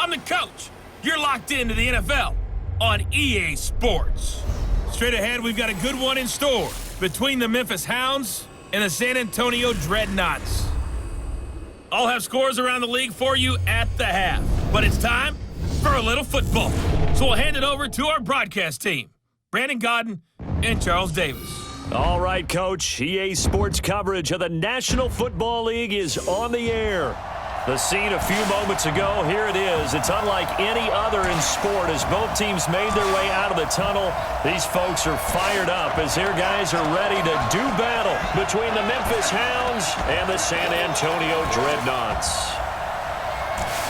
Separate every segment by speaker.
Speaker 1: I'm the coach. You're locked into the NFL on EA Sports. Straight ahead, we've got a good one in store between the Memphis Hounds and the San Antonio Dreadnoughts. I'll have scores around the league for you at the half, but it's time for a little football. So we'll hand it over to our broadcast team, Brandon Godden and Charles Davis.
Speaker 2: All right, Coach. EA Sports coverage of the National Football League is on the air. The scene a few moments ago, here it is. It's unlike any other in sport as both teams made their way out of the tunnel. These folks are fired up as their guys are ready to do battle between the Memphis Hounds and the San Antonio Dreadnoughts.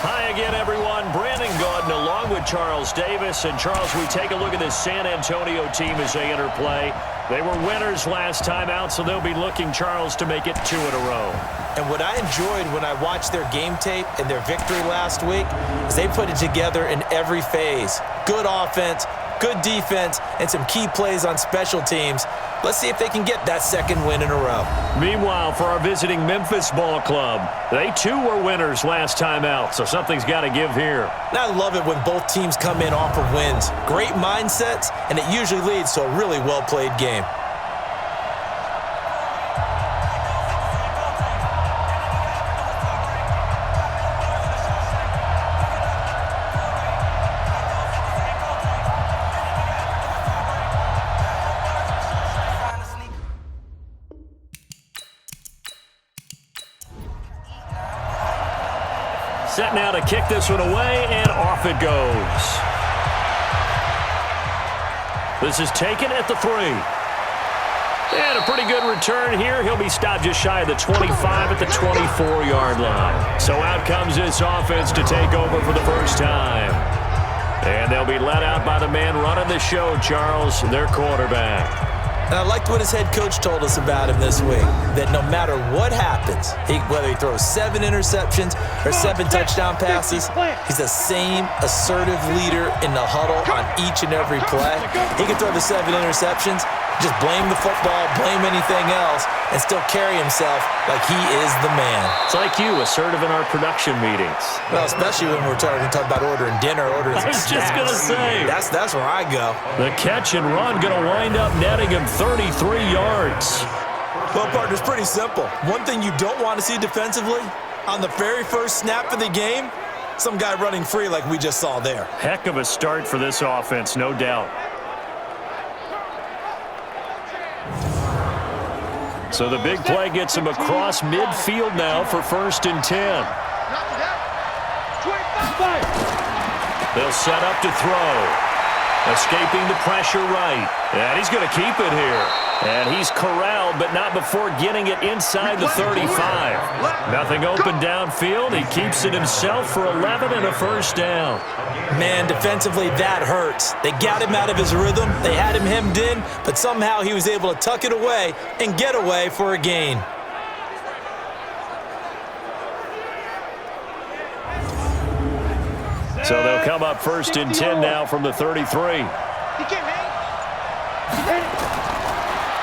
Speaker 2: Hi again, everyone. Brandon Godden along with Charles Davis. And, Charles, we take a look at this San Antonio team as they enter play. They were winners last time out, so they'll be looking, Charles, to make it 2 in a row.
Speaker 3: And what I enjoyed when I watched their game tape and their victory last week is they put it together in every phase. Good offense, good defense, and some key plays on special teams. Let's see if they can get that second win in a row.
Speaker 2: Meanwhile, for our visiting Memphis ball club, they too were winners last time out, so something's got to give here.
Speaker 3: And I love it when both teams come in off of wins. Great mindsets, and it usually leads to a really well-played game.
Speaker 2: Set now to kick this one away, and off it goes. This is taken at the 3. And a pretty good return here. He'll be stopped just shy of the 25 at the 24-yard line. So out comes this offense to take over for the first time. And they'll be let out by the man running the show, Charles, their quarterback.
Speaker 3: And I liked what his head coach told us about him this week, that no matter what happens, whether he throws 7 interceptions or 7 touchdown passes, he's the same assertive leader in the huddle on each and every play. He can throw the 7 interceptions, just blame the football, blame anything else, and still carry himself like he is the man.
Speaker 2: It's like you, assertive in our production meetings.
Speaker 3: Well, especially when we're talking about ordering dinner, ordering some snacks.
Speaker 2: I was just going to say.
Speaker 3: That's where I go.
Speaker 2: The catch and run going to wind up netting him 33 yards.
Speaker 3: Well, partner, it's pretty simple. One thing you don't want to see defensively, on the very first snap of the game, some guy running free like we just saw there.
Speaker 2: Heck of a start for this offense, no doubt. So the big play gets him across midfield now for 1st and 10. They'll set up to throw. Escaping the pressure right. And he's going to keep it here. And he's corralled, but not before getting it inside the 35. Nothing open downfield. He keeps it himself for 11 and a first down.
Speaker 3: Man, defensively, that hurts. They got him out of his rhythm. They had him hemmed in, but somehow he was able to tuck it away and get away for a gain.
Speaker 2: So they'll come up 1st and 10 now from the 33.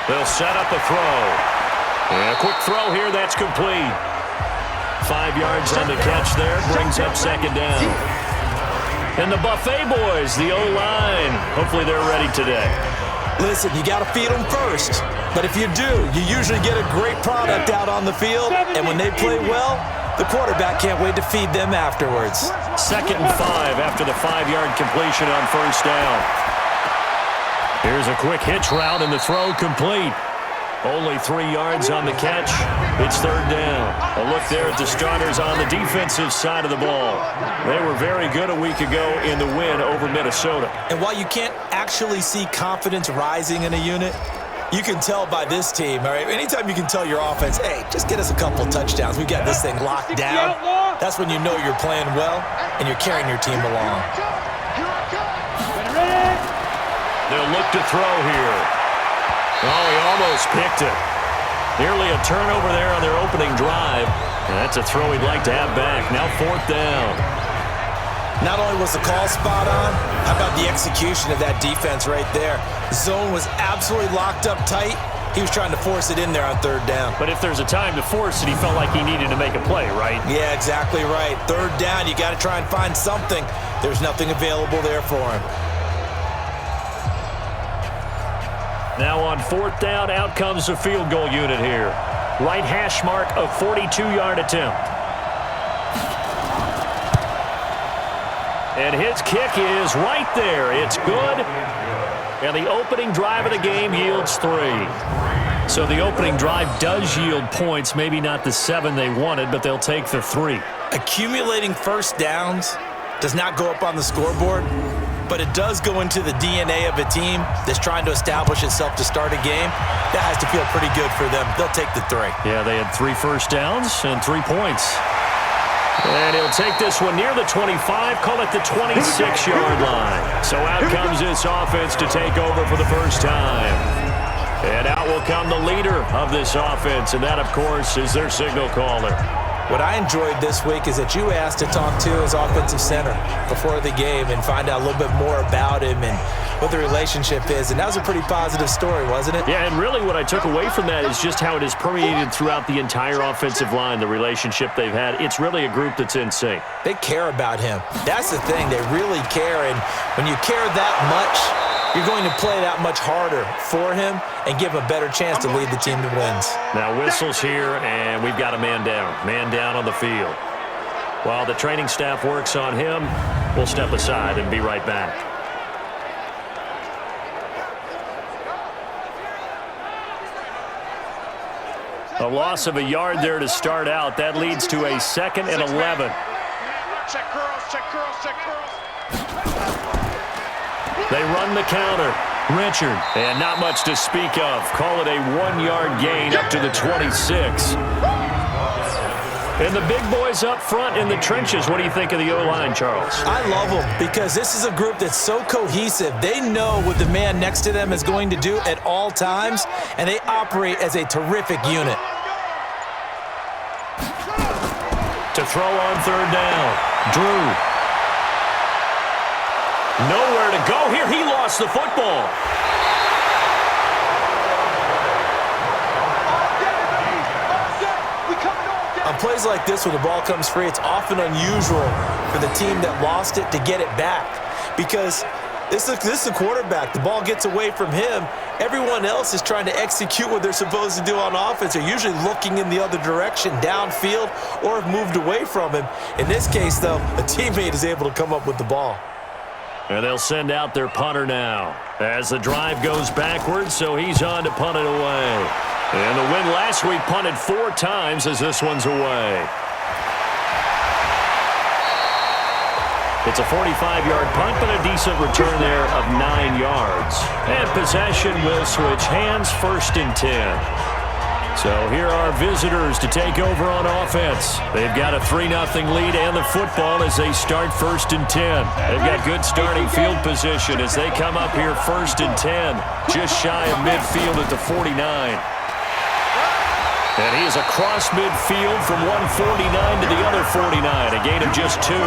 Speaker 2: They'll set up the throw. And a quick throw here, that's complete. 5 yards on the catch there, brings up 2nd down. And the Buffet boys, the O-line, hopefully they're ready today.
Speaker 3: Listen, you got to feed them first. But if you do, you usually get a great product out on the field. And when they play well, the quarterback can't wait to feed them afterwards.
Speaker 2: 2nd and 5 after the 5-yard completion on 1st down. Here's a quick hitch route and the throw complete. Only 3 yards on the catch. It's 3rd down. A look there at the starters on the defensive side of the ball. They were very good a week ago in the win over Minnesota.
Speaker 3: And while you can't actually see confidence rising in a unit, you can tell by this team, all right? Anytime you can tell your offense, hey, just get us a couple touchdowns. We got this thing locked down. That's when you know you're playing well and you're carrying your team along.
Speaker 2: They'll look to throw here. Oh, he almost picked it. Nearly a turnover there on their opening drive. And that's a throw he'd like to have back. Now 4th down.
Speaker 3: Not only was the call spot on, how about the execution of that defense right there? Zone was absolutely locked up tight, He was trying to force it in there on third down.
Speaker 2: But if there's a time to force it, he felt like he needed to make a play, right?
Speaker 3: Yeah, exactly right. Third down, you got to try and find something. There's nothing available there for him.
Speaker 2: Now on fourth down, out comes the field goal unit here. Right hash mark of 42-yard attempt. And his kick is right there. It's good. And the opening drive of the game yields 3. So the opening drive does yield points, maybe not the 7 they wanted, but they'll take the 3.
Speaker 3: Accumulating first downs does not go up on the scoreboard, but it does go into the DNA of a team that's trying to establish itself to start a game. That has to feel pretty good for them. They'll take the 3.
Speaker 2: Yeah, they had 3 first downs and 3 points. And he'll take this one near the 25, call it the 26-yard line. So out comes this offense to take over for the first time. And out will come the leader of this offense, and that, of course, is their signal caller.
Speaker 3: What I enjoyed this week is that you asked to talk to his offensive center before the game and find out a little bit more about him and what the relationship is. And that was a pretty positive story, wasn't it?
Speaker 2: Yeah, and really what I took away from that is just how it has permeated throughout the entire offensive line, the relationship they've had. It's really a group that's in sync.
Speaker 3: They care about him. That's the thing. They really care. And when you care that much, you're going to play that much harder for him and give him a better chance to lead the team to wins.
Speaker 2: Now whistles here, and we've got a man down. Man down on the field. While the training staff works on him, we'll step aside and be right back. A loss of a yard there to start out. That leads to a 2nd and 11.
Speaker 4: Check girls, check girls, check girls.
Speaker 2: They run the counter. Richard, and not much to speak of. Call it a 1-yard gain up to the 26. And the big boys up front in the trenches. What do you think of the O-line, Charles?
Speaker 3: I love them because this is a group that's so cohesive. They know what the man next to them is going to do at all times, and they operate as a terrific unit.
Speaker 2: To throw on third down. Drew. Nowhere to go here. He lost the football.
Speaker 3: On plays like this, when the ball comes free, it's often unusual for the team that lost it to get it back. Because this is a quarterback. The ball gets away from him. Everyone else is trying to execute what they're supposed to do on offense. They're usually looking in the other direction, downfield, or have moved away from him. In this case, though, a teammate is able to come up with the ball.
Speaker 2: And they'll send out their punter now as the drive goes backwards, so he's on to punt it away. And the win last week punted 4 times as this one's away. It's a 45-yard punt, but a decent return there of 9 yards. And possession will switch hands, 1st and 10. So here are visitors to take over on offense. They've got a 3-0 lead and the football as they start 1st and 10. They've got good starting field position as they come up here 1st and 10, just shy of midfield at the 49. And he is across midfield from one 49 to the other 49, a gain of just 2.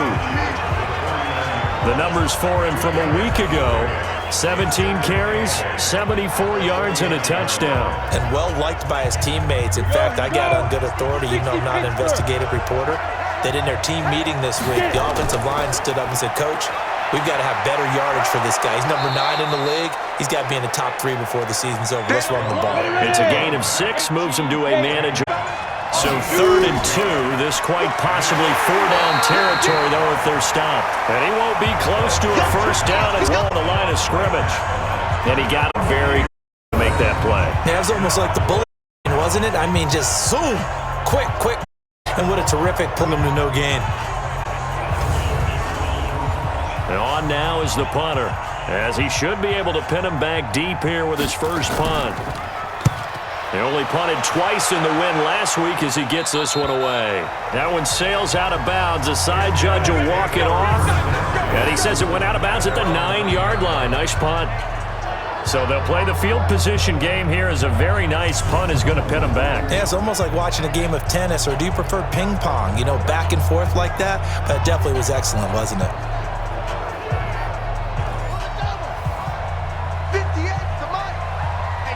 Speaker 2: The numbers for him from a week ago: 17 carries, 74 yards, and a touchdown.
Speaker 3: And well-liked by his teammates. In fact, I got on good authority, even though I'm not an investigative reporter, that in their team meeting this week, the offensive line stood up and said, "Coach, we've got to have better yardage for this guy. He's number 9 in the league. He's got to be in the top 3 before the season's over. Let's run the ball."
Speaker 2: It's a gain of 6, moves him to a manager. So 3rd and 2, this quite possibly 4-down territory, though, if they're stopped. And he won't be close to a first down. It's on the line of scrimmage. And he got it very to make that play.
Speaker 3: Yeah, it was almost like the bullet, wasn't it? I mean, just zoom, quick. And what a terrific pull him to no gain.
Speaker 2: And on now is the punter, as he should be able to pin him back deep here with his first punt. They only punted twice in the win last week as he gets this one away. That one sails out of bounds. The side judge will walk it off. And he says it went out of bounds at the 9-yard line. Nice punt. So they'll play the field position game here as a very nice punt is going to pin him back.
Speaker 3: Yeah, it's almost like watching a game of tennis, or do you prefer ping pong? You know, back and forth like that? But it definitely was excellent, wasn't it?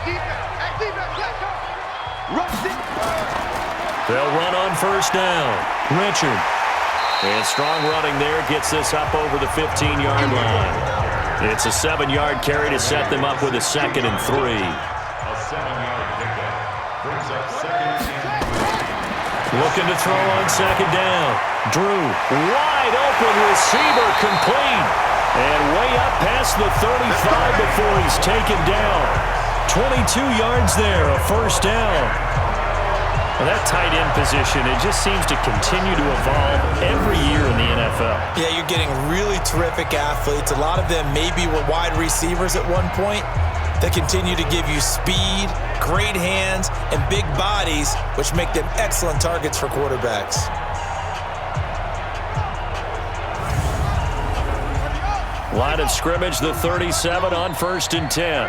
Speaker 4: Defense.
Speaker 2: They'll run on first down. Richard. And strong running there gets this up over the 15-yard line. It's a 7-yard carry to set them up with a 2nd and 3.
Speaker 5: A 7-yard pickup brings up 2nd and 3.
Speaker 2: Looking to throw on 2nd down. Drew, wide open receiver, complete. And way up past the 35 before he's taken down. 22 yards there, a first down. Well, that tight end position, it just seems to continue to evolve every year in the NFL.
Speaker 3: Yeah, you're getting really terrific athletes. A lot of them maybe were wide receivers at one point that continue to give you speed, great hands, and big bodies, which make them excellent targets for quarterbacks.
Speaker 2: Line of scrimmage, the 37 on 1st and 10.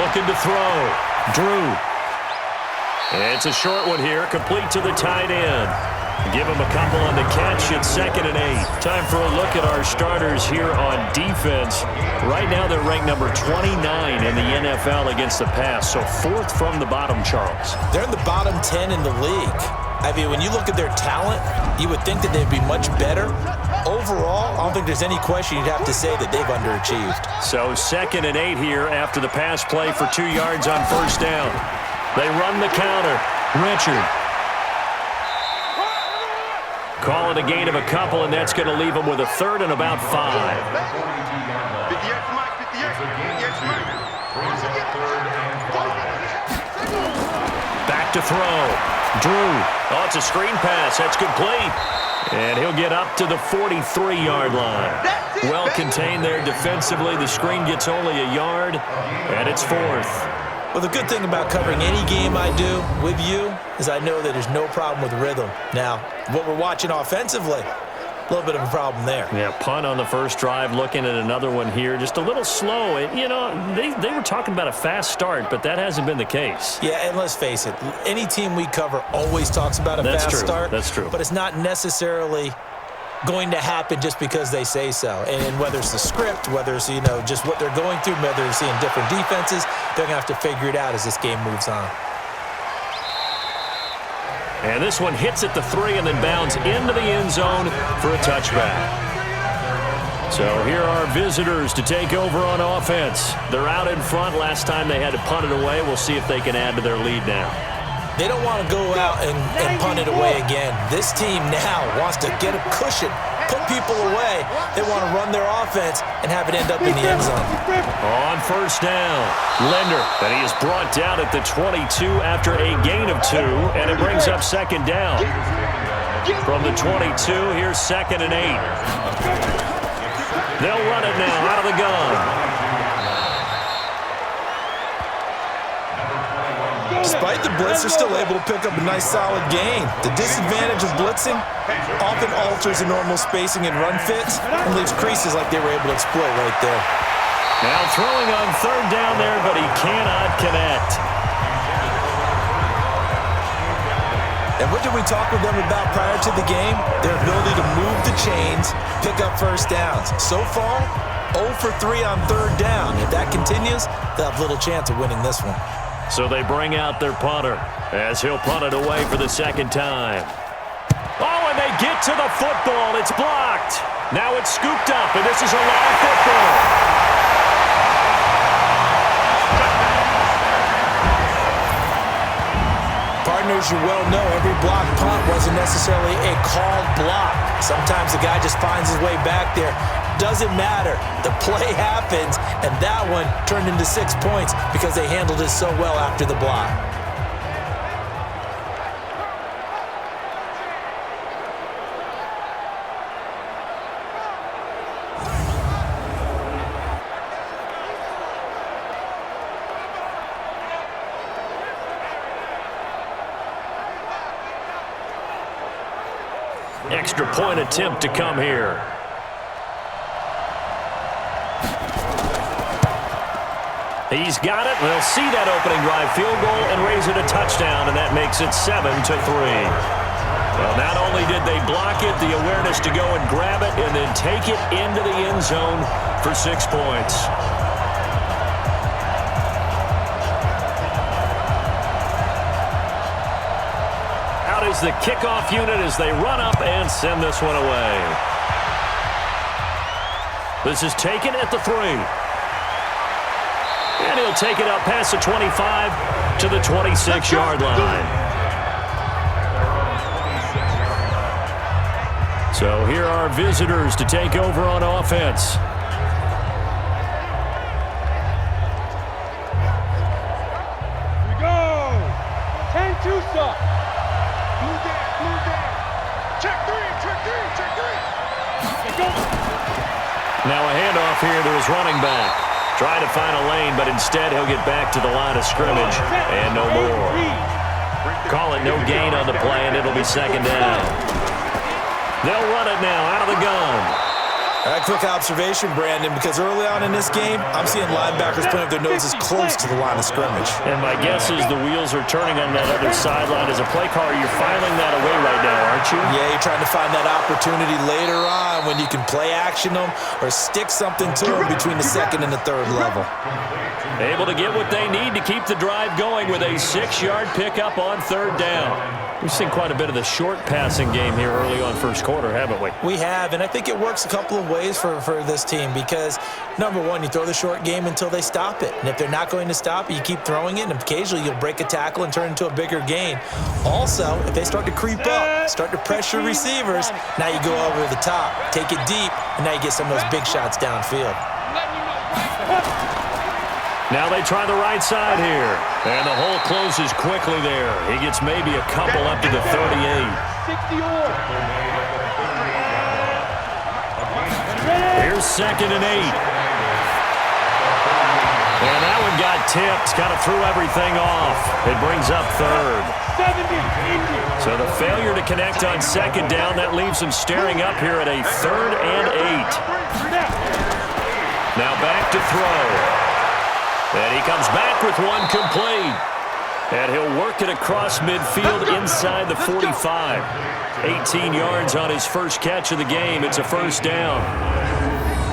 Speaker 2: Looking to throw. Drew. It's a short one here, complete to the tight end. Give him a couple on the catch. It's 2nd and 8. Time for a look at our starters here on defense. Right now they're ranked number 29 in the NFL against the pass, so 4th from the bottom, Charles.
Speaker 3: They're in the bottom 10 in the league. I mean, when you look at their talent, you would think that they'd be much better. Overall, I don't think there's any question you'd have to say that they've underachieved.
Speaker 2: So 2nd and 8 here after the pass play for 2 yards on first down. They run the counter. Richard. Call it a gain of a couple, and that's going to leave them with a 3rd and about 5. Back to throw. Drew. Oh, it's a screen pass. That's complete. And he'll get up to the 43-yard line. Well contained there defensively. The screen gets only a yard, and it's 4th.
Speaker 3: Well, the good thing about covering any game I do with you is I know that there's no problem with rhythm. Now, what we're watching offensively, a little bit of a problem there.
Speaker 2: Yeah, punt on the first drive, looking at another one here. Just a little slow. And, you know, they were talking about a fast start, but that hasn't been the case.
Speaker 3: Yeah, and let's face it, any team we cover always talks about a fast start.
Speaker 2: That's true.
Speaker 3: But it's not necessarily going to happen just because they say so. And whether it's the script, whether it's, you know, just what they're going through, whether they're seeing different defenses, they're going to have to figure it out as this game moves on.
Speaker 2: And this one hits at the 3 and then bounds into the end zone for a touchback. So here are visitors to take over on offense. They're out in front. Last time they had to punt it away. We'll see if they can add to their lead now.
Speaker 3: They don't want to go out and punt it away again. This team now wants to get a cushion, put people away. They want to run their offense and have it end up in the end zone.
Speaker 2: On first down, Linder, and he is brought down at the 22 after a gain of 2, and it brings up 2nd down. From the 22, here's 2nd and 8. They'll run it now out of the gun.
Speaker 3: Despite the blitz, they're still able to pick up a nice solid gain. The disadvantage of blitzing often alters the normal spacing and run fits and leaves creases like they were able to exploit right there.
Speaker 2: Now throwing on 3rd down there, but he cannot connect.
Speaker 3: And what did we talk with them about prior to the game? Their ability to move the chains, pick up first downs. So far, 0 for 3 on 3rd down. If that continues, they'll have little chance of winning this one.
Speaker 2: So they bring out their punter as he'll punt it away for the 2nd time. Oh, and they get to the football. It's blocked. Now it's scooped up, and this is a live football.
Speaker 3: Partners, you well know every block punt wasn't necessarily a called block. Sometimes the guy just finds his way back there. Doesn't matter. The play happens, and that one turned into 6 points because they handled it so well after the block.
Speaker 2: Extra point attempt to come here. He's got it. They'll see that opening drive field goal and raise it a touchdown, and that makes it 7-3. Well, not only did they block it, the awareness to go and grab it and then take it into the end zone for 6 points. is the kickoff unit as they run up and send this one away. This is taken at the 3. And he'll take it up past the 25 to the 26-yard line. So here are visitors to take over on offense.
Speaker 6: Here we go. 10-2 stop.
Speaker 4: Blue down. Check three.
Speaker 6: Go.
Speaker 2: Now a handoff here to his running back. Trying to find a lane, but instead he'll get back to the line of scrimmage and no more. Call it no gain on the play, and it'll be second down. They'll run it now out of the gun.
Speaker 3: A quick observation, Brandon, because early on in this game, I'm seeing linebackers putting up their noses close to the line of scrimmage.
Speaker 2: And my guess is the wheels are turning on that other sideline. As a play caller, you're filing that away right now, aren't you?
Speaker 3: Yeah, you're trying to find that opportunity later on when you can play action them or stick something to them between the second and the third level.
Speaker 2: Able to get what they need to keep the drive going with a 6-yard pickup on third down. We've seen quite a bit of the short passing game here early on first quarter, haven't we?
Speaker 3: We have, and I think it works a couple of ways for this team because, number one, you throw the short game until they stop it. And if they're not going to stop it, you keep throwing it, and occasionally you'll break a tackle and turn it into a bigger gain. Also, if they start to creep up, start to pressure receivers, now you go over the top, take it deep, and now you get some of those big shots downfield.
Speaker 2: Now they try the right side here. And the hole closes quickly there. He gets maybe a couple up to the 38.
Speaker 6: 60 or.
Speaker 2: Here's 2nd and 8. And that one got tipped. Kind of threw everything off. It brings up 3rd.
Speaker 6: 70.
Speaker 2: So the failure to connect on 2nd down, that leaves him staring up here at a 3rd and 8. Now back to throw. And he comes back with one complete. And he'll work it across midfield inside the 45. 18 yards on his first catch of the game. It's a first down.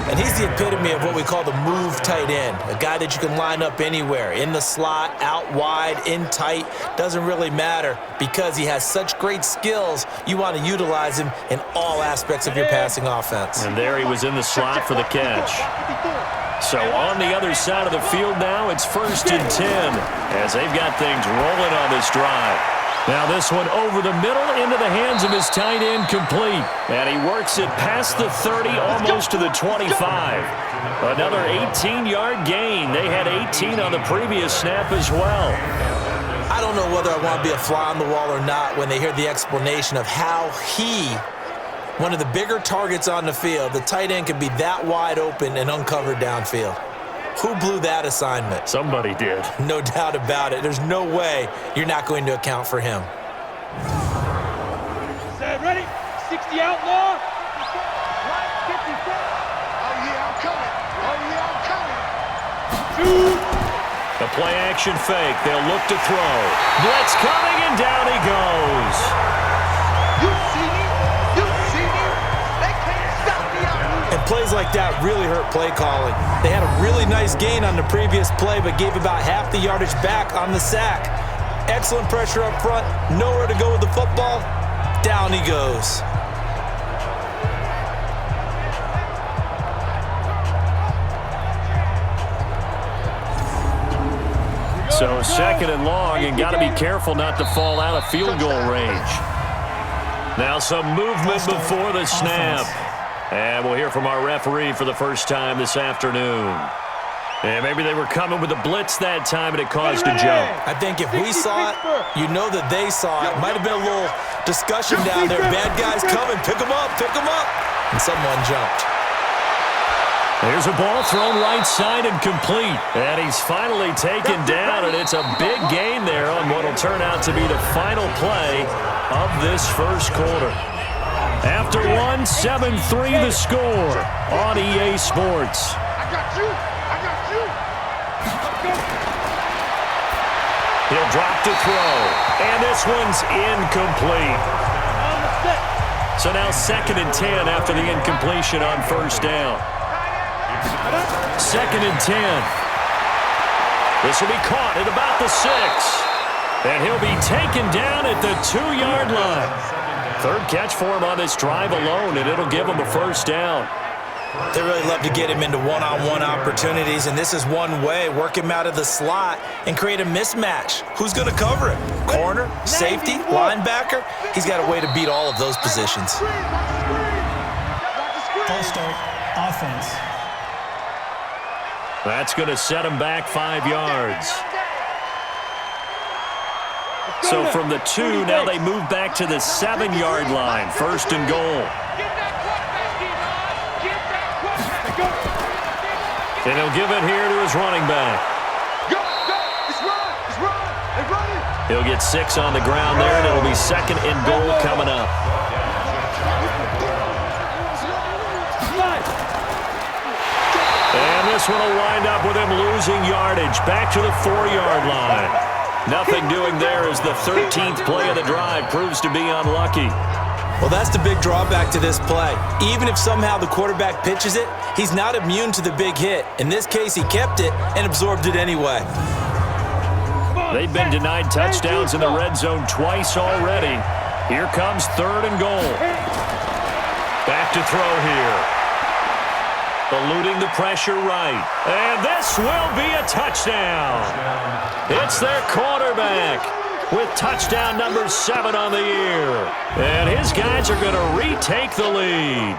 Speaker 3: And he's the epitome of what we call the move tight end. A guy that you can line up anywhere. In the slot, out wide, in tight. Doesn't really matter because he has such great skills. You want to utilize him in all aspects of your passing offense.
Speaker 2: And there he was in the slot for the catch. So on the other side of the field now, it's 1st and 10 as they've got things rolling on this drive. Now this one over the middle into the hands of his tight end complete. And he works it past the 30, almost to the 25. Another 18-yard gain. They had 18 on the previous snap as well.
Speaker 3: I don't know whether I want to be a fly on the wall or not when they hear the explanation of how one of the bigger targets on the field, the tight end can be that wide open and uncovered downfield. Who blew that assignment?
Speaker 2: Somebody did.
Speaker 3: No doubt about it. There's no way you're not going to account for him.
Speaker 6: Set, ready? 60 outlaw.
Speaker 4: Shoot!
Speaker 2: The play action fake. They'll look to throw. Blitz coming and down he goes.
Speaker 3: And plays like that really hurt play calling. They had a really nice gain on the previous play, but gave about half the yardage back on the sack. Excellent pressure up front, nowhere to go with the football. Down he goes.
Speaker 2: So 2nd and long, and got to be careful not to fall out of field goal range. Now some movement before the snap. And we'll hear from our referee for the first time this afternoon. And maybe they were coming with a blitz that time and it caused a jump.
Speaker 3: I think if we saw it, you know that they saw it. Might have been a little discussion down there. Bad guys coming. Pick them up. Pick them up. And someone jumped.
Speaker 2: There's a ball thrown right side and complete. And he's finally taken down, and it's a big gain there on what will turn out to be the final play of this first quarter. After one, 7-3 the score on EA Sports.
Speaker 4: I got you.
Speaker 2: He'll drop to throw, and this one's incomplete. So now 2nd and 10 after the incompletion on first down. 2nd and 10. This will be caught at about the 6. And he'll be taken down at the 2-yard line. Third catch for him on this drive alone, and it'll give him a first down.
Speaker 3: They really love to get him into one-on-one opportunities, and this is one way. Work him out of the slot and create a mismatch. Who's going to cover him? Corner, safety, linebacker? He's got a way to beat all of those positions.
Speaker 7: False start, offense.
Speaker 2: That's going to set him back 5 yards. So from the 2, now they move back to the 7-yard line. First and goal. And he'll give it here to his running back. He'll get 6 on the ground there, and it'll be second and goal coming up. And this one will wind up with him losing yardage. Back to the 4-yard line. Nothing doing there as the 13th play of the drive proves to be unlucky.
Speaker 3: Well, that's the big drawback to this play. Even if somehow the quarterback pitches it, he's not immune to the big hit. In this case, he kept it and absorbed it anyway.
Speaker 2: They've been denied touchdowns in the red zone twice already. Here comes third and goal. Back to throw here. Eluding the pressure right. And this will be a touchdown. It's their quarterback with touchdown number 7 on the year. And his guys are going to retake the lead.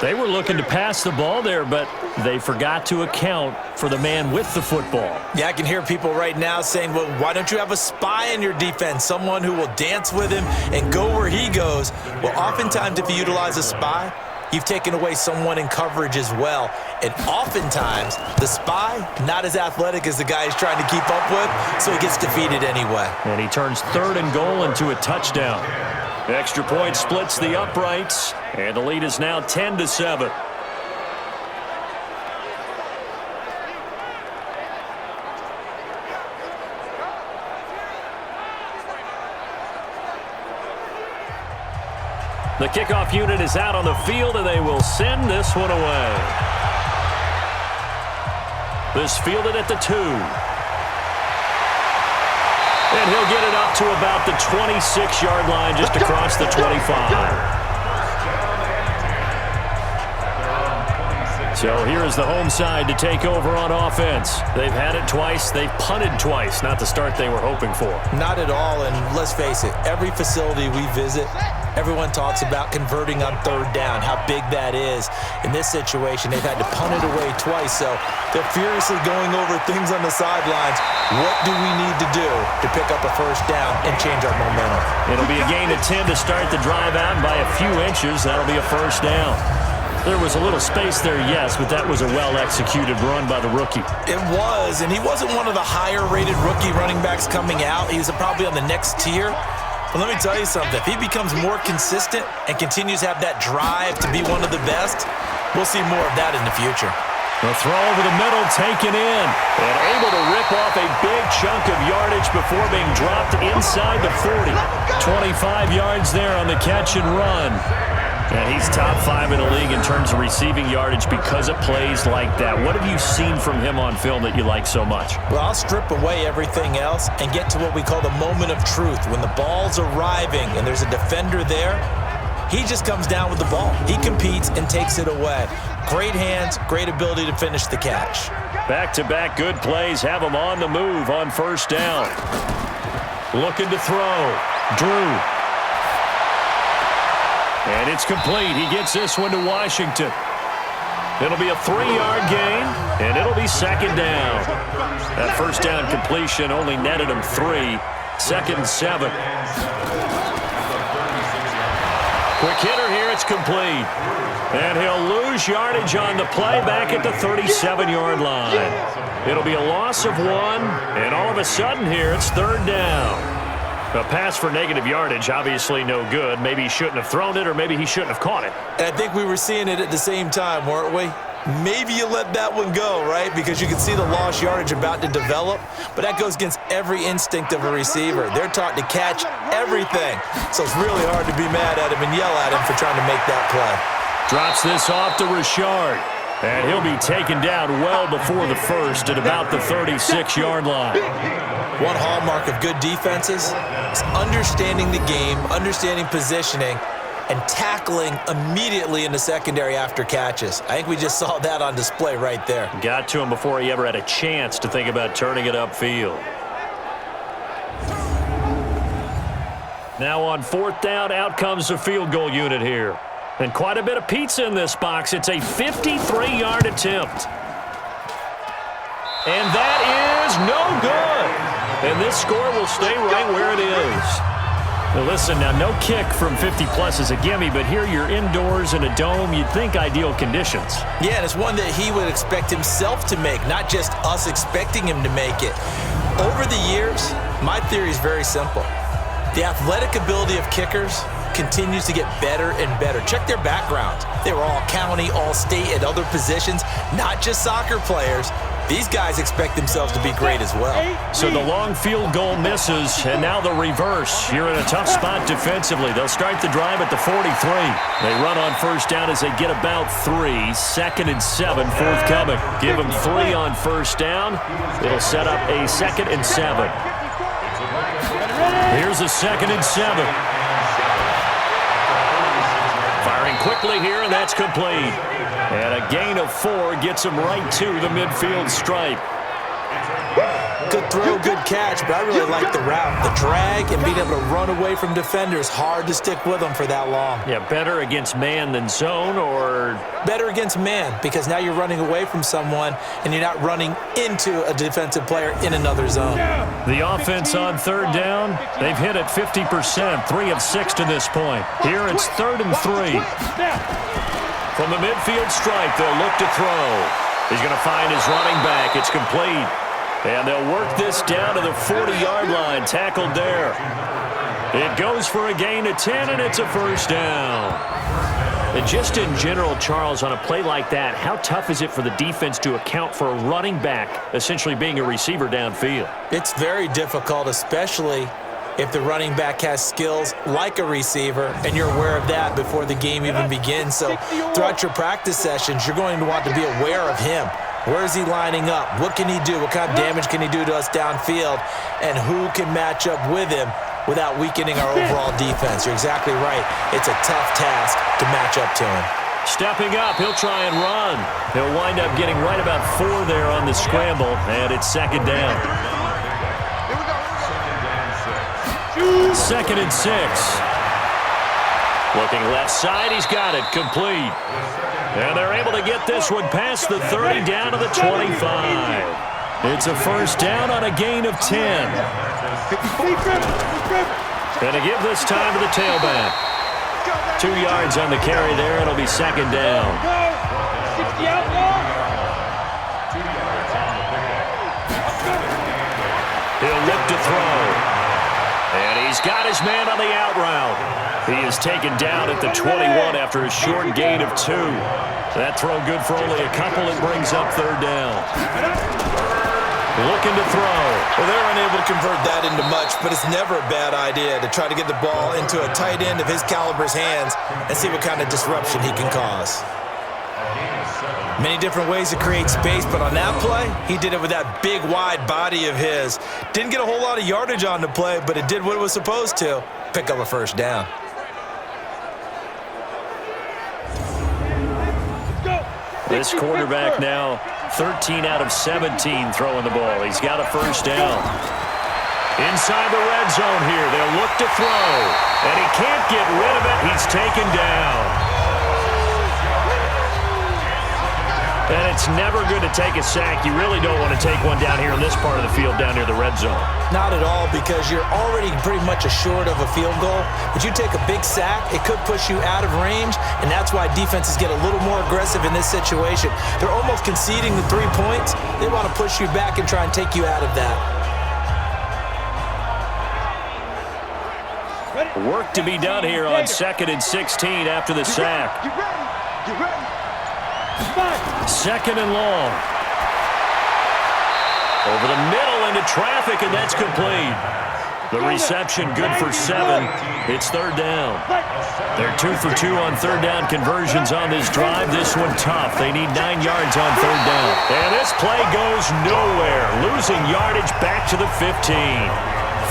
Speaker 2: They were looking to pass the ball there, but they forgot to account for the man with the football.
Speaker 3: Yeah, I can hear people right now saying, well, why don't you have a spy in your defense, someone who will dance with him and go where he goes? Well, oftentimes if you utilize a spy, you've taken away someone in coverage as well. And oftentimes, the spy, not as athletic as the guy he's trying to keep up with, so he gets defeated anyway.
Speaker 2: And he turns third and goal into a touchdown. Extra point splits the uprights, and the lead is now 10-7. The kickoff unit is out on the field, and they will send this one away. This fielded at the 2. And he'll get it up to about the 26-yard line, just across the 25. So here is the home side to take over on offense. They've had it twice. They've punted twice. Not the start they were hoping for.
Speaker 3: Not at all, and let's face it, every facility we visit, everyone talks about converting on third down, how big that is. In this situation, they've had to punt it away twice, so they're furiously going over things on the sidelines. What do we need to do to pick up a first down and change our momentum?
Speaker 2: It'll be a gain of 10 to start the drive out by a few inches. That'll be a first down. There was a little space there, yes, but that was a well-executed run by the rookie.
Speaker 3: It was, and he wasn't one of the higher-rated rookie running backs coming out. He's probably on the next tier. But let me tell you something. If he becomes more consistent and continues to have that drive to be one of the best, we'll see more of that in the future.
Speaker 2: The throw over the middle taken in and able to rip off a big chunk of yardage before being dropped inside the 40. 25 yards there on the catch and run. And he's top 5 in the league in terms of receiving yardage because of plays like that. What have you seen from him on film that you like so much?
Speaker 3: Well, I'll strip away everything else and get to what we call the moment of truth. When the ball's arriving and there's a defender there, he just comes down with the ball. He competes and takes it away. Great hands, great ability to finish the catch.
Speaker 2: Back-to-back good plays have him on the move on first down. Looking to throw. Drew. And it's complete. He gets this one to Washington. It'll be a 3-yard gain, and it'll be second down. That first down completion only netted him 3. Second and 7. Quick hitter here. It's complete. And he'll lose yardage on the play back at the 37-yard line. It'll be a loss of 1, and all of a sudden here it's third down. A pass for negative yardage, obviously no good. Maybe he shouldn't have thrown it, or maybe he shouldn't have caught it.
Speaker 3: And I think we were seeing it at the same time, weren't we? Maybe you let that one go, right? Because you can see the lost yardage about to develop. But that goes against every instinct of a receiver. They're taught to catch everything. So it's really hard to be mad at him and yell at him for trying to make that play.
Speaker 2: Drops this off to Richard. And he'll be taken down well before the first at about the 36-yard line.
Speaker 3: One hallmark of good defenses is understanding the game, understanding positioning, and tackling immediately in the secondary after catches. I think we just saw that on display right there.
Speaker 2: Got to him before he ever had a chance to think about turning it upfield. Now on 4th down, out comes the field goal unit here. And quite a bit of pizza in this box. It's a 53-yard attempt. And that is no good. And this score will stay right where it is. Now listen, now no kick from 50-plus is a gimme, but here you're indoors in a dome. You'd think ideal conditions.
Speaker 3: Yeah, and it's one that he would expect himself to make, not just us expecting him to make it. Over the years, my theory is very simple. The athletic ability of kickers continues to get better and better. Check their backgrounds. They were all county, all state, at other positions, not just soccer players. These guys expect themselves to be great as well.
Speaker 2: So the long field goal misses, and now the reverse. You're in a tough spot defensively. They'll start the drive at the 43. They run on first down as they get about 3. 2nd and 7 forthcoming. Give them 3 on first down. It'll set up a 2nd and 7. Here's a 2nd and 7. Firing quickly here, and that's complete. And a gain of 4 gets him right to the midfield stripe.
Speaker 3: Good throw, good catch, but I really like the route. The drag and being able to run away from defenders, hard to stick with them for that long.
Speaker 2: Yeah, better against man than zone, or?
Speaker 3: Better against man, because now you're running away from someone and you're not running into a defensive player in another zone.
Speaker 2: The offense on 3rd down, they've hit it 50%, 3 of 6 to this point. Here it's 3rd and 3. From the midfield stripe, they'll look to throw. He's going to find his running back. It's complete. And they'll work this down to the 40-yard line, tackled there. It goes for a gain of 10, and it's a first down. And just in general, Charles, on a play like that, how tough is it for the defense to account for a running back essentially being a receiver downfield?
Speaker 3: It's very difficult, especially if the running back has skills like a receiver, and you're aware of that before the game even begins. So throughout your practice sessions, you're going to want to be aware of him. Where is he lining up? What can he do? What kind of damage can he do to us downfield? And who can match up with him without weakening our overall defense? You're exactly right. It's a tough task to match up to him.
Speaker 2: Stepping up, he'll try and run. He'll wind up getting right about 4 there on the scramble, and it's 2nd down. 2nd and 6. Looking left side, he's got it, complete. And they're able to get this one past the 30 down to the 25. It's a first down on a gain of 10. And to give this time to the tailback. 2 yards on the carry there. It'll be 2nd down.
Speaker 6: 60 outlaw.
Speaker 2: He'll look to throw. And he's got his man on the out route. He is taken down at the 21 after a short gain of 2. That throw good for only a couple. It brings up 3rd down. Looking to throw.
Speaker 3: Well, they're unable to convert that into much, but it's never a bad idea to try to get the ball into a tight end of his caliber's hands and see what kind of disruption he can cause. Many different ways to create space, but on that play, he did it with that big, wide body of his. Didn't get a whole lot of yardage on the play, but it did what it was supposed to. Pick up a first down.
Speaker 2: This quarterback now 13 out of 17 throwing the ball. He's got a first down. Inside the red zone here. They'll look to throw. And he can't get rid of it. He's taken down. And it's never good to take a sack. You really don't want to take one down here in this part of the field down near the red zone.
Speaker 3: Not at all, because you're already pretty much assured of a field goal. But you take a big sack, it could push you out of range, and that's why defenses get a little more aggressive in this situation. They're almost conceding the 3 points. They want to push you back and try and take you out of that.
Speaker 2: Work to be done here on 2nd and 16 after the sack.
Speaker 4: Get ready. Get ready.
Speaker 2: 2nd and long. Over the middle into traffic, and that's complete. The reception good for 7. It's third down. They're 2 for 2 on third down conversions on this drive. This one tough. They need 9 yards on third down. And this play goes nowhere. Losing yardage back to the 15.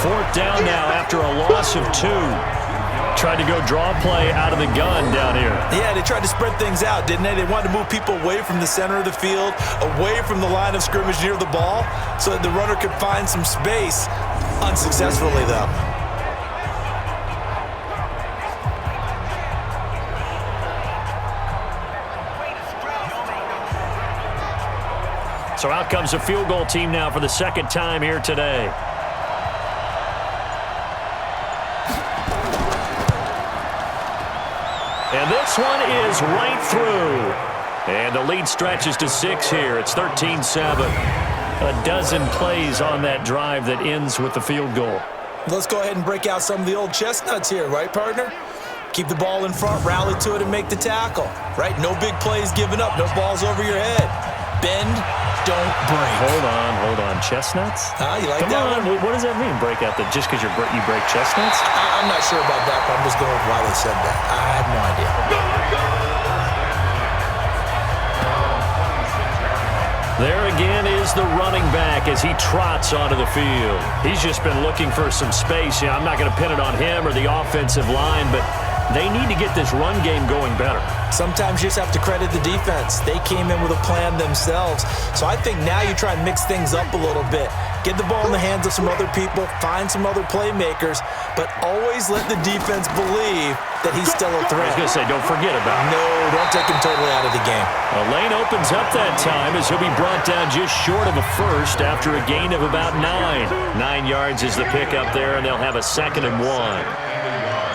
Speaker 2: Fourth down now after a loss of 2. Tried to go draw play out of the gun down here.
Speaker 3: Yeah, they tried to spread things out, didn't they? They wanted to move people away from the center of the field, away from the line of scrimmage near the ball, so that the runner could find some space. Unsuccessfully, though.
Speaker 2: So out comes a field goal team now for the second time here today. And this one is right through. And the lead stretches to 6 here. It's 13-7. A dozen plays on that drive that ends with the field goal.
Speaker 3: Let's go ahead and break out some of the old chestnuts here, right, partner? Keep the ball in front, rally to it, and make the tackle, right? No big plays given up, no balls over your head. Bend, don't break.
Speaker 2: Hold on. Chestnuts?
Speaker 3: You like
Speaker 2: Come
Speaker 3: that
Speaker 2: on.
Speaker 3: one?
Speaker 2: What does that mean, break out? Just because you break chestnuts?
Speaker 3: I'm not sure about that, but I'm just going with why they said that. I have no idea.
Speaker 2: There again is the running back as he trots onto the field. He's just been looking for some space. I'm not going to pin it on him or the offensive line, but they need to get this run game going better.
Speaker 3: Sometimes you just have to credit the defense. They came in with a plan themselves. So I think now you try and mix things up a little bit. Get the ball in the hands of some other people, find some other playmakers, but always let the defense believe that he's still a threat.
Speaker 2: I was going to say, don't forget about it.
Speaker 3: No, don't take him totally out of the game.
Speaker 2: A lane opens up that time as he'll be brought down just short of a first after a gain of about 9. 9 yards is the pickup there, and they'll have a 2nd and 1.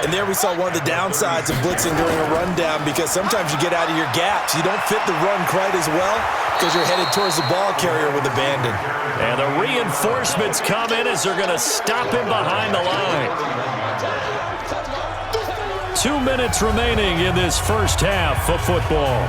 Speaker 3: And there we saw one of the downsides of blitzing during a rundown, because sometimes you get out of your gaps. You don't fit the run quite as well because you're headed towards the ball carrier with abandon.
Speaker 2: And the reinforcements come in as they're going to stop him behind the line. 2 minutes remaining in this first half of football.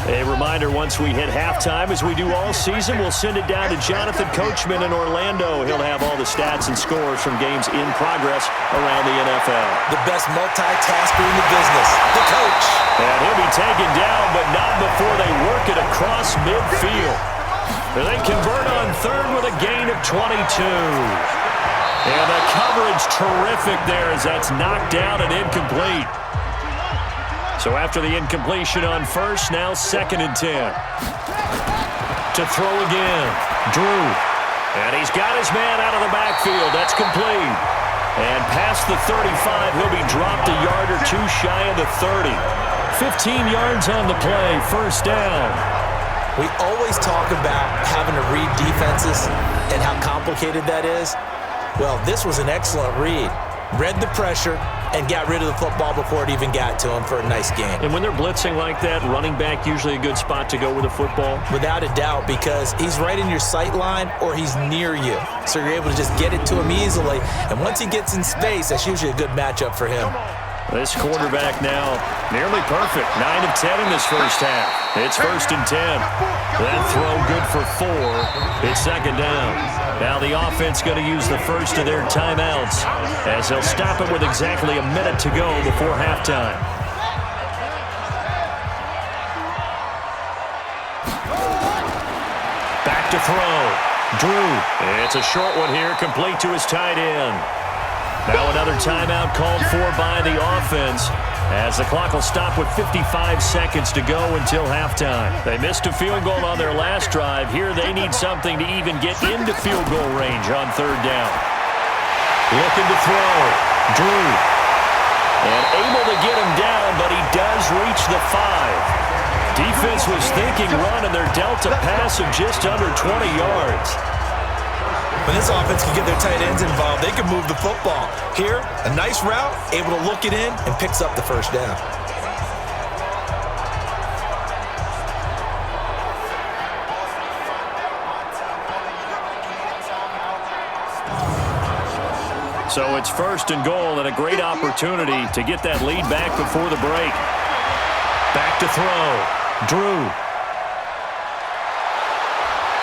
Speaker 2: A reminder, once we hit halftime, as we do all season, we'll send it down to Jonathan Coachman in Orlando. He'll have all the stats and scores from games in progress around the NFL.
Speaker 3: The best multitasker in the business, the coach.
Speaker 2: And he'll be taken down, but not before they work it across midfield. They convert on third with a gain of 22. And the coverage terrific there as that's knocked down and incomplete. So after the incompletion on first, now 2nd and 10. To throw again, Drew. And he's got his man out of the backfield. That's complete. And past the 35, he'll be dropped a yard or 2 shy of the 30. 15 yards on the play, first down.
Speaker 3: We always talk about having to read defenses and how complicated that is. Well, this was an excellent read. Read the pressure and got rid of the football before it even got to him for a nice game.
Speaker 2: And when they're blitzing like that, running back usually a good spot to go with the football?
Speaker 3: Without a doubt, because he's right in your sight line or he's near you. So you're able to just get it to him easily. And once he gets in space, that's usually a good matchup for him.
Speaker 2: This quarterback now nearly perfect. 9 of 10 in this first half. It's 1st and 10. That throw good for 4. It's 2nd down. Now the offense going to use the first of their timeouts as they'll stop it with exactly a minute to go before halftime. Back to throw. Drew. It's a short one here, complete to his tight end. Now another timeout called for by the offense as the clock will stop with 55 seconds to go until halftime. They missed a field goal on their last drive. Here they need something to even get into field goal range on third down. Looking to throw. Drew. And able to get him down, but he does reach the 5. Defense was thinking run, and they're dealt a pass of just under 20 yards.
Speaker 3: When this offense can get their tight ends involved, they can move the football. Here, a nice route, able to look it in, and picks up the first down.
Speaker 2: So it's 1st and goal, and a great opportunity to get that lead back before the break. Back to throw. Drew.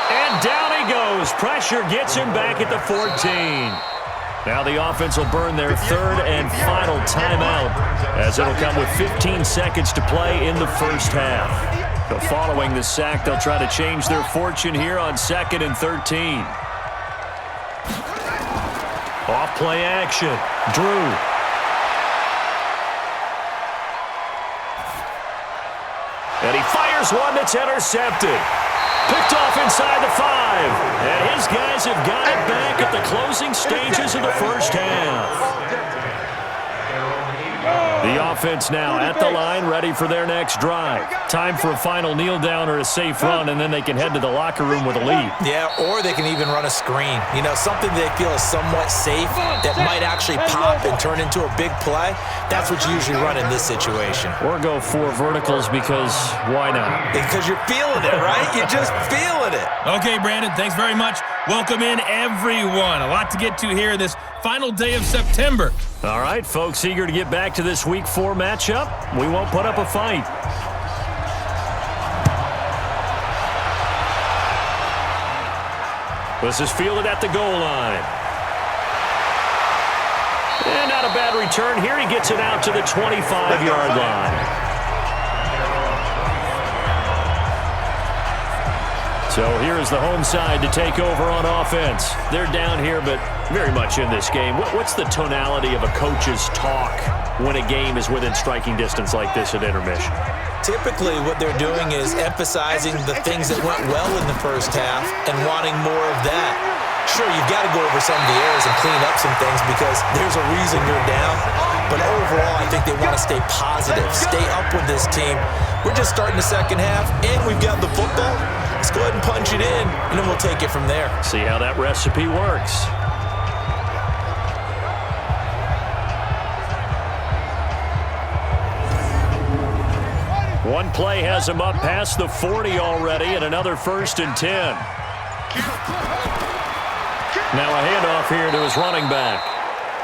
Speaker 2: And down he goes goes. Pressure gets him back at the 14. Now the offense will burn their third and final timeout as it'll come with 15 seconds to play in the first half. So following the sack, they'll try to change their fortune here on 2nd and 13. Off play action. Drew. And he fires one that's intercepted. Picked off inside the 5. And his guys have got it back at the closing stages of the first half. The offense now at the line, ready for their next drive. Time for a final kneel down or a safe run, and then they can head to the locker room with a lead.
Speaker 3: Yeah, or they can even run a screen. You know, something they feel is somewhat safe that might actually pop and turn into a big play. That's what you usually run in this situation.
Speaker 2: Or go 4 verticals because why not?
Speaker 3: Because you're feeling it, right? You're just feeling it.
Speaker 1: Okay, Brandon, thanks very much. Welcome in, everyone. A lot to get to here this final day of September.
Speaker 2: All right, folks, eager to get back to this Week 4 matchup. We won't put up a fight. This is fielded at the goal line. And not a bad return here. He gets it out to the 25-yard line. So here's the home side to take over on offense. They're down here, but very much in this game. What's the tonality of a coach's talk when a game is within striking distance like this at intermission?
Speaker 3: Typically, what they're doing is emphasizing the things that went well in the first half and wanting more of that. Sure, you've got to go over some of the errors and clean up some things because there's a reason you're down. But overall, I think they want to stay positive, stay up with this team. We're just starting the second half, and we've got the football. Let's go ahead and punch it in, and then we'll take it from there.
Speaker 2: See how that recipe works. One play has him up past the 40 already, and another 1st and 10. Now a handoff here to his running back.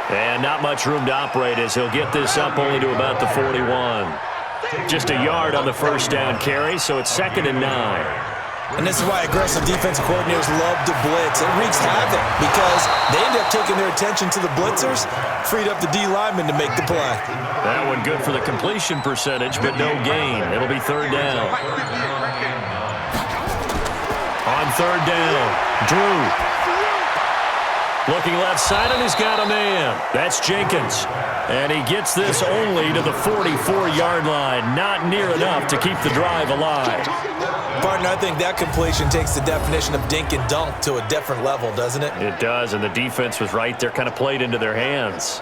Speaker 2: And not much room to operate as he'll get this up only to about the 41. Just a yard on the first down carry, so it's 2nd and 9.
Speaker 3: And this is why aggressive defensive coordinators love to blitz. It wreaks havoc because they end up taking their attention to the blitzers, freed up the D lineman to make the play.
Speaker 2: That one good for the completion percentage, but no gain. It'll be 3rd down. On 3rd down, Drew. Looking left side, and he's got a man. That's Jenkins. And he gets this only to the 44-yard line. Not near enough to keep the drive alive.
Speaker 3: Partner, I think that completion takes the definition of dink and dunk to a different level, doesn't it?
Speaker 2: It does, and the defense was right there, kind of played into their hands.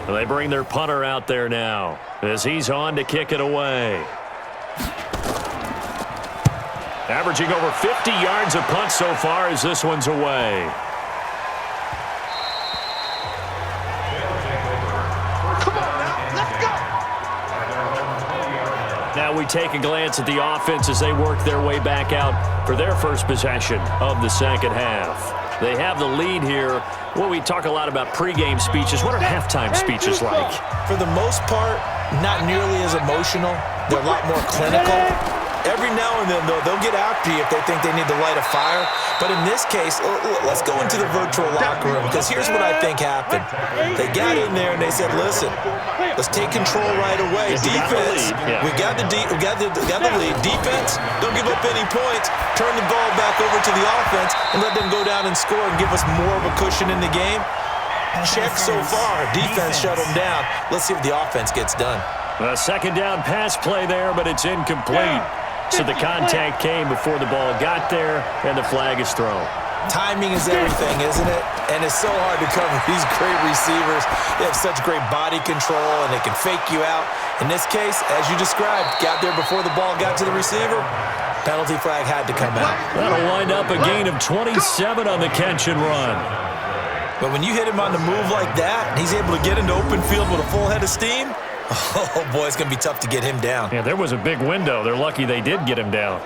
Speaker 2: They bring their punter out there now as he's on to kick it away. Averaging over 50 yards a punt so far as this one's away. Now we take a glance at the offense as they work their way back out for their first possession of the second half. They have the lead here. Well, we talk a lot about pregame speeches. What are halftime speeches like?
Speaker 3: For the most part, not nearly as emotional. They're a lot more clinical. Every now and then, though, they'll get after you if they think they need to light a fire. But in this case, let's go into the virtual locker room because here's what I think happened. They got in there and they said, listen, let's take control right away. Defense, we got the lead. Defense, don't give up any points. Turn the ball back over to the offense and let them go down and score and give us more of a cushion in the game. Check so far. Defense shut them down. Let's see if the offense gets done.
Speaker 2: A 2nd down pass play there, but it's incomplete. So the contact came before the ball got there, and the flag is thrown.
Speaker 3: Timing is everything, isn't it? And it's so hard to cover these great receivers. They have such great body control, and they can fake you out. In this case, as you described, got there before the ball got to the receiver. Penalty flag had to come out.
Speaker 2: That'll wind up a gain of 27 on the catch and run.
Speaker 3: But when you hit him on the move like that, and he's able to get into open field with a full head of steam, oh, boy, it's going to be tough to get him down.
Speaker 2: Yeah, there was a big window. They're lucky they did get him down.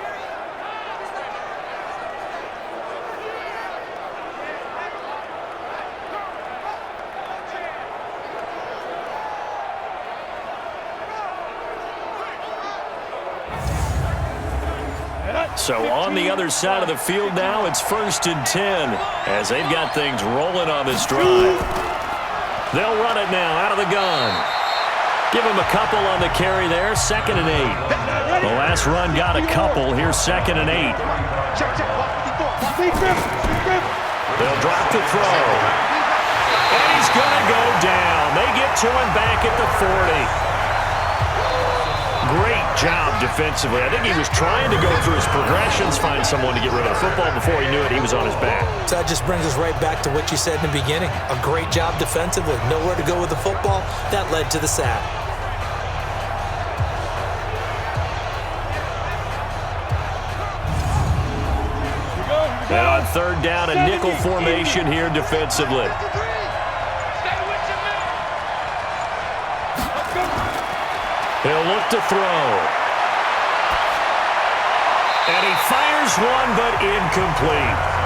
Speaker 2: So on the other side of the field now, it's 1st and 10 as they've got things rolling on this drive. They'll run it now out of the gun. Give him a couple on the carry there, 2nd and 8. The last run got a couple. Here's 2nd and 8. They'll drop the throw. And he's going to go down. They get to him back at the 40. Great job defensively. I think he was trying to go through his progressions, find someone to get rid of the football. Before he knew it, he was on his back.
Speaker 3: So that just brings us right back to what you said in the beginning. A great job defensively. Nowhere to go with the football. That led to the sack.
Speaker 2: And on 3rd down, a nickel formation here defensively. He'll look to throw. And he fires one, but incomplete.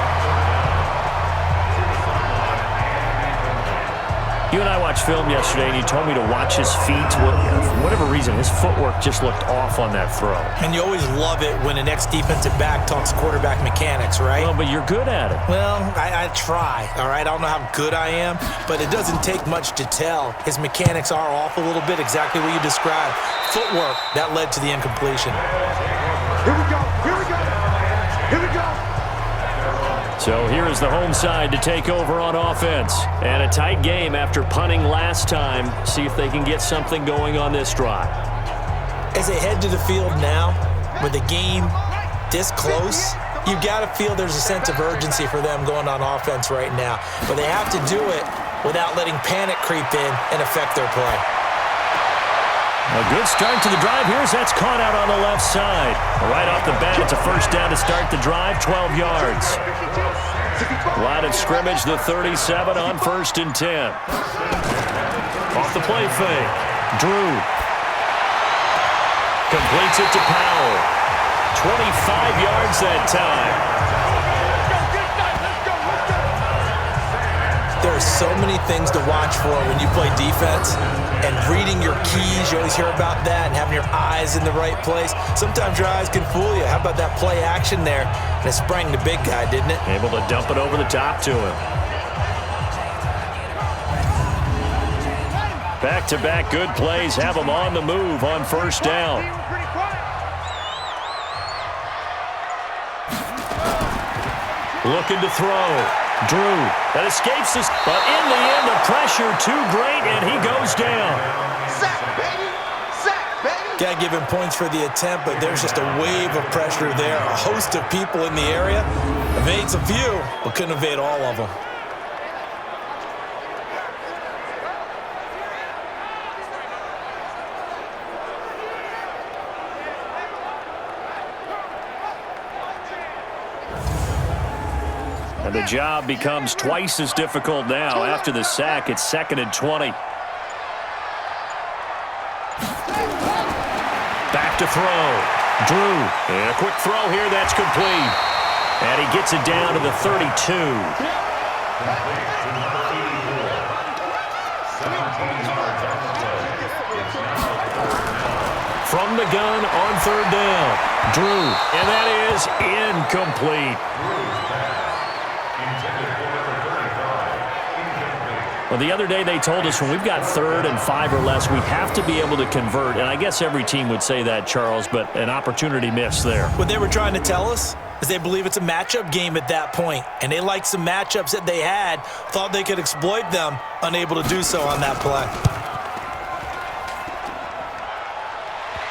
Speaker 2: You and I watched film yesterday, and you told me to watch his feet. For whatever reason, his footwork just looked off on that throw.
Speaker 3: And you always love it when an ex-defensive back talks quarterback mechanics, right?
Speaker 2: Well, but you're good at it.
Speaker 3: Well, I try, all right? I don't know how good I am, but it doesn't take much to tell. His mechanics are off a little bit, exactly what you described. Footwork, that led to the incompletion.
Speaker 4: Here we go. Here we go. Here we go.
Speaker 2: So here is the home side to take over on offense. And a tight game after punting last time. See if they can get something going on this drive.
Speaker 3: As they head to the field now, with the game this close, you've got to feel there's a sense of urgency for them going on offense right now. But they have to do it without letting panic creep in and affect their play.
Speaker 2: A good start to the drive. Here's that's caught out on the left side. Right off the bat, it's a 1st down to start the drive, 12 yards. Line of scrimmage, the 37 on 1st and 10. Off the play fake. Drew. Completes it to Powell. 25 yards that time.
Speaker 3: There are so many things to watch for when you play defense, and reading your keys, you always hear about that, and having your eyes in the right place. Sometimes your eyes can fool you. How about that play action there? And it sprang the big guy, didn't it?
Speaker 2: Able to dump it over the top to him. Back-to-back good plays have him on the move on 1st down. Looking to throw. Drew, that escapes us, but in the end, the pressure too great, and he goes down.
Speaker 4: Sack, baby! Sack, baby!
Speaker 3: Got to give him points for the attempt, but there's just a wave of pressure there. A host of people in the area. Evades a few, but couldn't evade all of them.
Speaker 2: And the job becomes twice as difficult now. After the sack, it's 2nd and 20. Back to throw. Drew. And a quick throw here. That's complete. And he gets it down to the 32. From the gun on 3rd down. Drew. And that is incomplete. Well, the other day they told us when we've got 3rd and 5 or less, we have to be able to convert. And I guess every team would say that, Charles, but an opportunity missed there.
Speaker 3: What they were trying to tell us is they believe it's a matchup game at that point. And they liked some matchups that they had, thought they could exploit them, unable to do so on that play.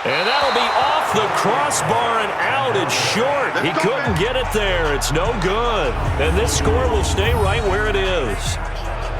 Speaker 2: And that'll be off the crossbar and out. It's short. He couldn't get it there. It's no good. And this score will stay right where it is.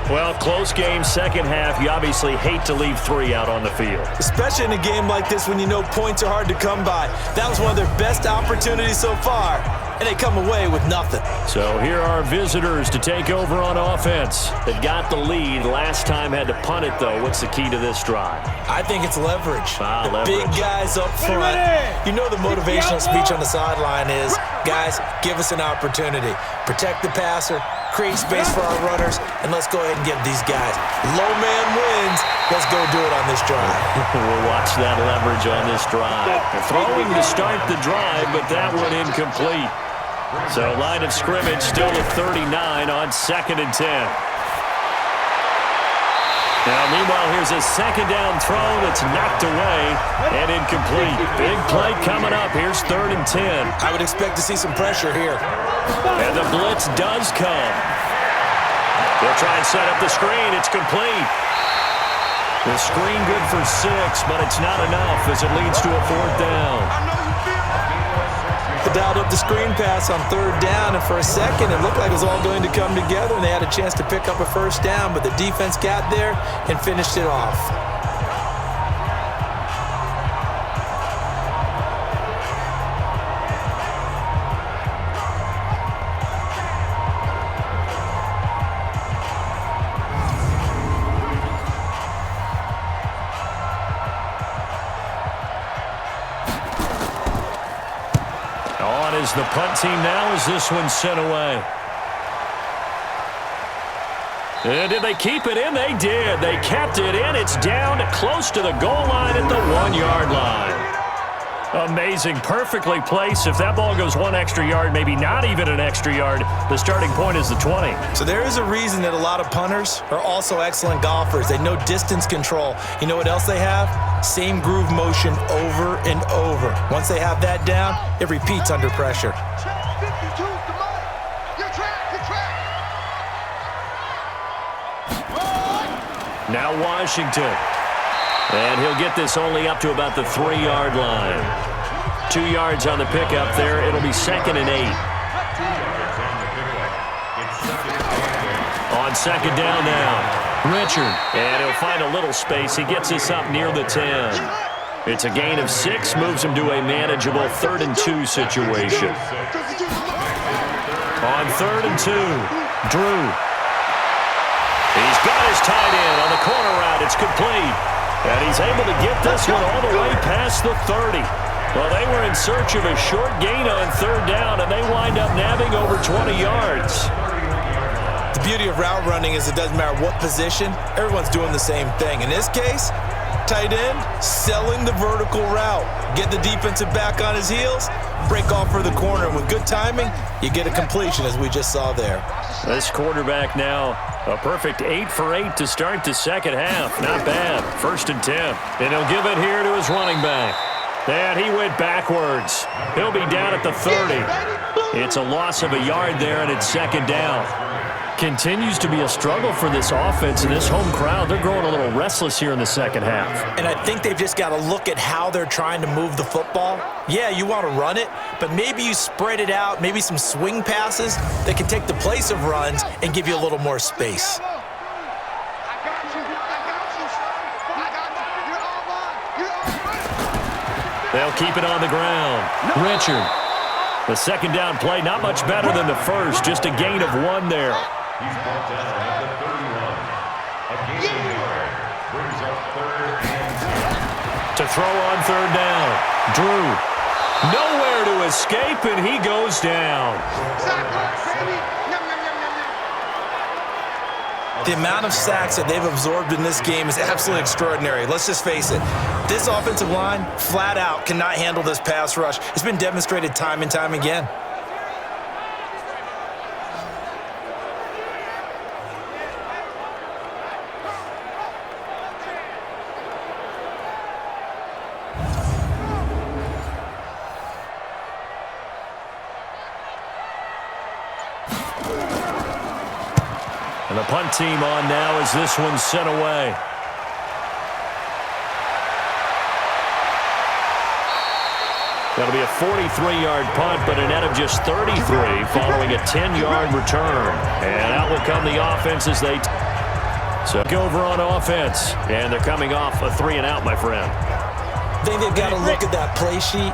Speaker 2: Well, close game, 2nd half. You obviously hate to leave 3 out on the field.
Speaker 3: Especially in a game like this when you know points are hard to come by. That was one of their best opportunities so far, and they come away with nothing.
Speaker 2: So here are visitors to take over on offense. They've got the lead. Last time had to punt it, though. What's the key to this drive?
Speaker 3: I think it's leverage. The
Speaker 2: leverage.
Speaker 3: Big guys up front. You know the motivational speech on the sideline is, guys, give us an opportunity. Protect the passer, create space for our runners, and let's go ahead and give these guys. Low man wins. Let's go do it on this drive.
Speaker 2: We'll watch that leverage on this drive. Throwing to start the drive, but that one incomplete. So line of scrimmage still at 39 on 2nd and 10. Now, meanwhile, here's a second down throw that's knocked away and incomplete. Big play coming up. Here's 3rd and 10.
Speaker 3: I would expect to see some pressure here.
Speaker 2: And the blitz does come. They'll try and set up the screen. It's complete. The screen good for 6, but it's not enough as it leads to a 4th down.
Speaker 3: They dialed up the screen pass on 3rd down, and for a second it looked like it was all going to come together, and they had a chance to pick up a 1st down, but the defense got there and finished it off.
Speaker 2: Is the punt team now as this one's sent away. And did they keep it in? They did. They kept it in. It's down close to the goal line at the 1-yard line. Amazing. Perfectly placed. If that ball goes 1 extra yard, maybe not even an extra yard, the starting point is the 20.
Speaker 3: So there is a reason that a lot of punters are also excellent golfers. They know distance control. You know what else they have? Same groove motion over and over. Once they have that down, it repeats under pressure.
Speaker 2: Now Washington. And he'll get this only up to about the 3-yard line. 2 yards on the pickup there. It'll be 2nd and 8. On 2nd down now, Richard. And he'll find a little space. He gets us up near the 10. It's a gain of 6, moves him to a manageable 3rd and 2 situation. On 3rd and 2, Drew. He's got his tight end on the corner route. It's complete. And he's able to get this one all the way past the 30. Well, they were in search of a short gain on 3rd down, and they wind up nabbing over 20 yards.
Speaker 3: The beauty of route running is it doesn't matter what position, everyone's doing the same thing. In this case, tight end, selling the vertical route. Get the defensive back on his heels, break off for the corner. And with good timing, you get a completion, as we just saw there.
Speaker 2: This quarterback now, a perfect 8 for 8 to start the second half. Not bad. 1st and 10. And he'll give it here to his running back. And he went backwards. He'll be down at the 30. It's a loss of a yard there, and it's 2nd down. Continues to be a struggle for this offense and this home crowd. They're growing a little restless here in the second half.
Speaker 3: And I think they've just got to look at how they're trying to move the football. Yeah, you want to run it, but maybe you spread it out, maybe some swing passes that can take the place of runs and give you a little more space.
Speaker 2: They'll keep it on the ground. Richard. The 2nd down play, not much better than the first, just a gain of 1 there.
Speaker 5: He's brought down at the 31. A gain of 1 brings up 3rd and 10.
Speaker 2: To throw on 3rd down. Drew. Nowhere to escape, and he goes down.
Speaker 3: The amount of sacks that they've absorbed in this game is absolutely extraordinary. Let's just face it. This offensive line, flat out, cannot handle this pass rush. It's been demonstrated time and time again.
Speaker 2: And the punt team on now as this one's sent away. That'll be a 43-yard punt, but a net of just 33 following a 10-yard return. And out will come the offense as they go over on offense. And they're coming off a 3-and-out, my friend.
Speaker 3: I think they've got to look at that play sheet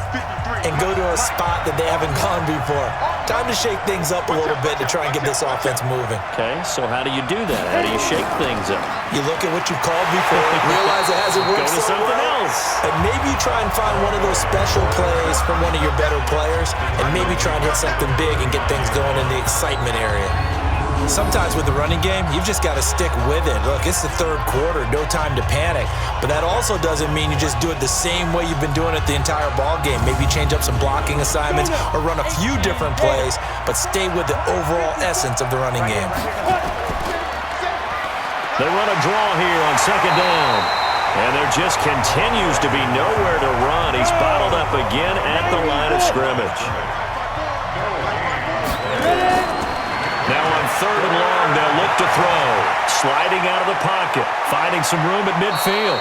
Speaker 3: and go to a spot that they haven't gone before. Time to shake things up a little bit to try and get this offense moving.
Speaker 2: Okay, so how do you do that? How do you shake things up?
Speaker 3: You look at what you've called before, realize it hasn't worked
Speaker 2: Go to
Speaker 3: so
Speaker 2: something
Speaker 3: well,
Speaker 2: else.
Speaker 3: and maybe you try and find one of those special plays from one of your better players, and maybe try and hit something big and get things going in the excitement area. Sometimes with the running game, you've just got to stick with it. Look, it's the third quarter, no time to panic. But that also doesn't mean you just do it the same way you've been doing it the entire ball game. Maybe change up some blocking assignments or run a few different plays, but stay with the overall essence of the running game.
Speaker 2: They run a draw here on second down. And there just continues to be nowhere to run. He's bottled up again at the line of scrimmage. Now on third and long, they'll look to throw. Sliding out of the pocket, finding some room at midfield.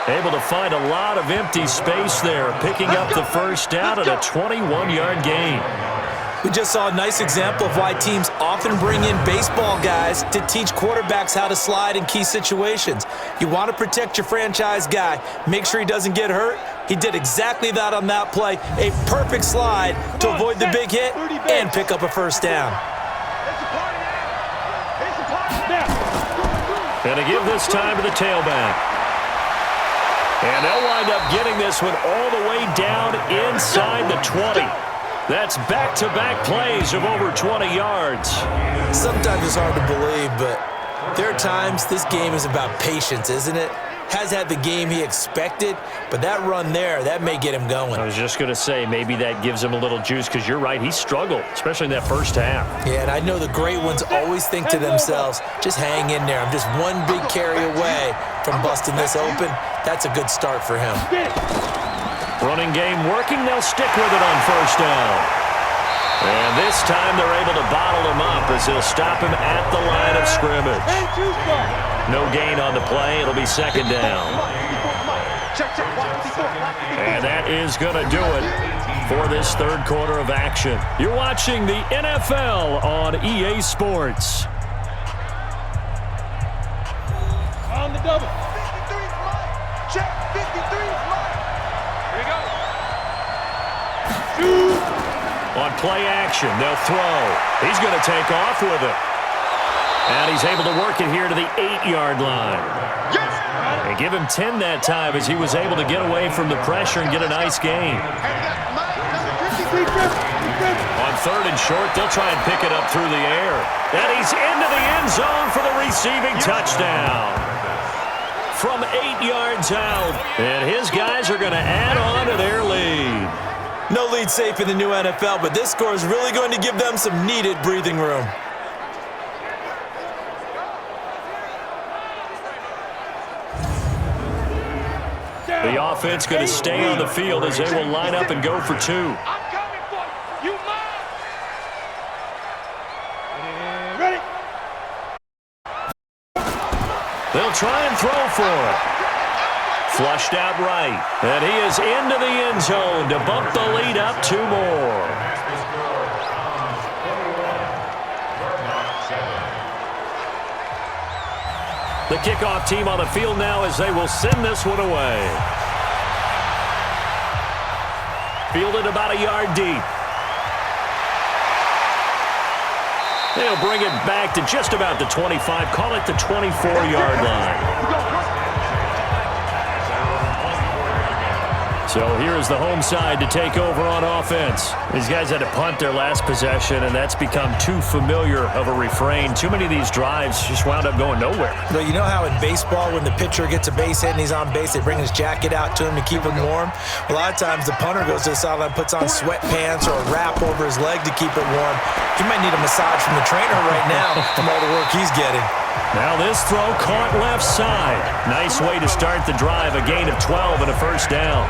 Speaker 2: Able to find a lot of empty space there, picking up the first down at a 21-yard gain.
Speaker 3: We just saw a nice example of why teams often bring in baseball guys to teach quarterbacks how to slide in key situations. You want to protect your franchise guy. Make sure he doesn't get hurt. He did exactly that on that play. A perfect slide to avoid the big hit and pick up a first down.
Speaker 2: And to give this time to the tailback. And they'll wind up getting this one all the way down inside the 20. That's back-to-back plays of over 20 yards.
Speaker 3: Sometimes it's hard to believe, but there are times this game is about patience, isn't it? Has had the game he expected, but that run there, that may get him going.
Speaker 2: I was just going to say, maybe that gives him a little juice, because you're right, he struggled, especially in that first half.
Speaker 3: Yeah, and I know the great ones always think to themselves, just hang in there. I'm just one big carry away from busting this open. That's a good start for him.
Speaker 2: Running game working, they'll stick with it on first down. And this time they're able to bottle him up as they'll stop him at the line of scrimmage. No gain on the play. It'll be second down. And that is going to do it for this third quarter of action. You're watching the NFL on EA Sports.
Speaker 6: On the double. 53 is mine. Check. 53 is mine. Here we go. Shoot.
Speaker 2: On play action, they'll throw. He's going to take off with it. And he's able to work it here to the 8-yard line.
Speaker 6: Yes.
Speaker 2: And give him 10 that time as he was able to get away from the pressure and get a nice gain. On third and short, they'll try and pick it up through the air. And he's into the end zone for the receiving touchdown. From 8 yards out. And his guys are going to add on to their lead.
Speaker 3: No lead safe in the new NFL, but this score is really going to give them some needed breathing room.
Speaker 2: The offense going to stay on the field as they will line up and go for two.
Speaker 6: I'm coming for you. You mine. Ready.
Speaker 2: They'll try and throw for it. Flushed out right. And he is into the end zone to bump the lead up 2 more. The kickoff team on the field now as they will send this one away. Fielded about a yard deep. They'll bring it back to just about the 25, call it the 24-yard line. So here's the home side to take over on offense. These guys had to punt their last possession, and that's become too familiar of a refrain. Too many of these drives just wound up going nowhere.
Speaker 3: Well, you know how in baseball, when the pitcher gets a base hit and he's on base, they bring his jacket out to him to keep him warm? A lot of times the punter goes to the sideline, puts on sweatpants or a wrap over his leg to keep it warm. He might need a massage from the trainer right now from all the work he's getting.
Speaker 2: Now this throw caught left side. Nice way to start the drive, a gain of 12 and a first down.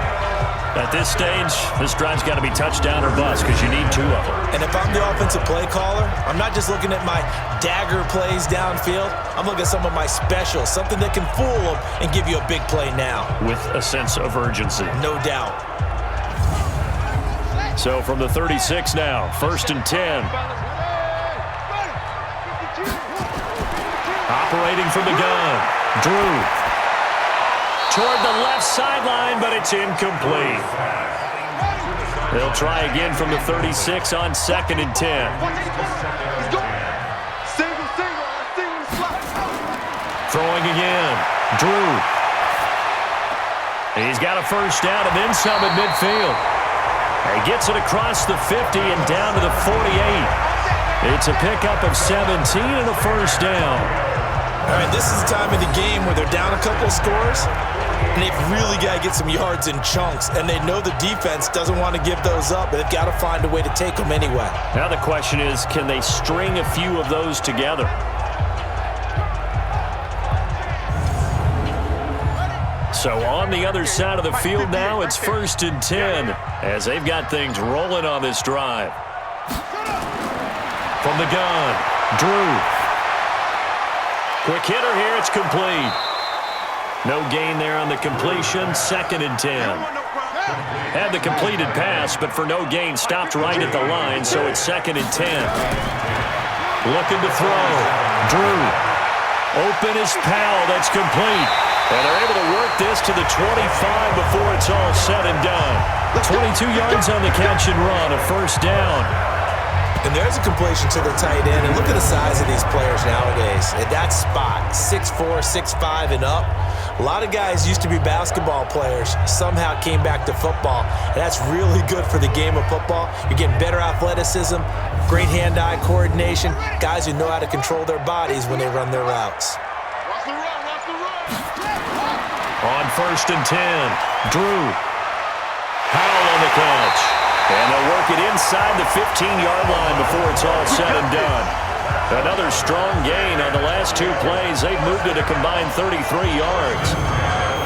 Speaker 2: At this stage, this drive's got to be touchdown or bust because you need 2 of them.
Speaker 3: And if I'm the offensive play caller, I'm not just looking at my dagger plays downfield. I'm looking at some of my specials, something that can fool them and give you a big play now.
Speaker 2: With a sense of urgency.
Speaker 3: No doubt.
Speaker 2: So from the 36 now, 1st and 10. Operating from the gun, Drew. Toward the left sideline, but it's incomplete. They'll try again from the 36 on 2nd and 10. Throwing again, Drew. He's got a first down and then some at midfield. He gets it across the 50 and down to the 48. It's a pickup of 17 and a first down.
Speaker 3: All right, this is the time of the game where they're down a couple of scores, and they've really got to get some yards in chunks, and they know the defense doesn't want to give those up, but they've got to find a way to take them anyway.
Speaker 2: Now the question is, can they string a few of those together? So on the other side of the field now, it's 1st and 10 as they've got things rolling on this drive. From the gun, Drew. Quick hitter here, it's complete. No gain there on the completion, 2nd and 10. Had the completed pass, but for no gain, stopped right at the line, so it's 2nd and 10. Looking to throw. Drew. Open is Powell, that's complete. And they're able to work this to the 25 before it's all said and done. 22 yards on the catch and run, a first down.
Speaker 3: And there's a completion to the tight end. And look at the size of these players nowadays. At that spot, 6'4", 6'5", and up. A lot of guys used to be basketball players, somehow came back to football. And that's really good for the game of football. You're getting better athleticism, great hand-eye coordination, guys who know how to control their bodies when they run their routes.
Speaker 2: On 1st and 10, Drew. Powell on the catch. And they'll work it inside the 15-yard line before it's all said and done. Another strong gain on the last 2 plays. They've moved it a combined 33 yards.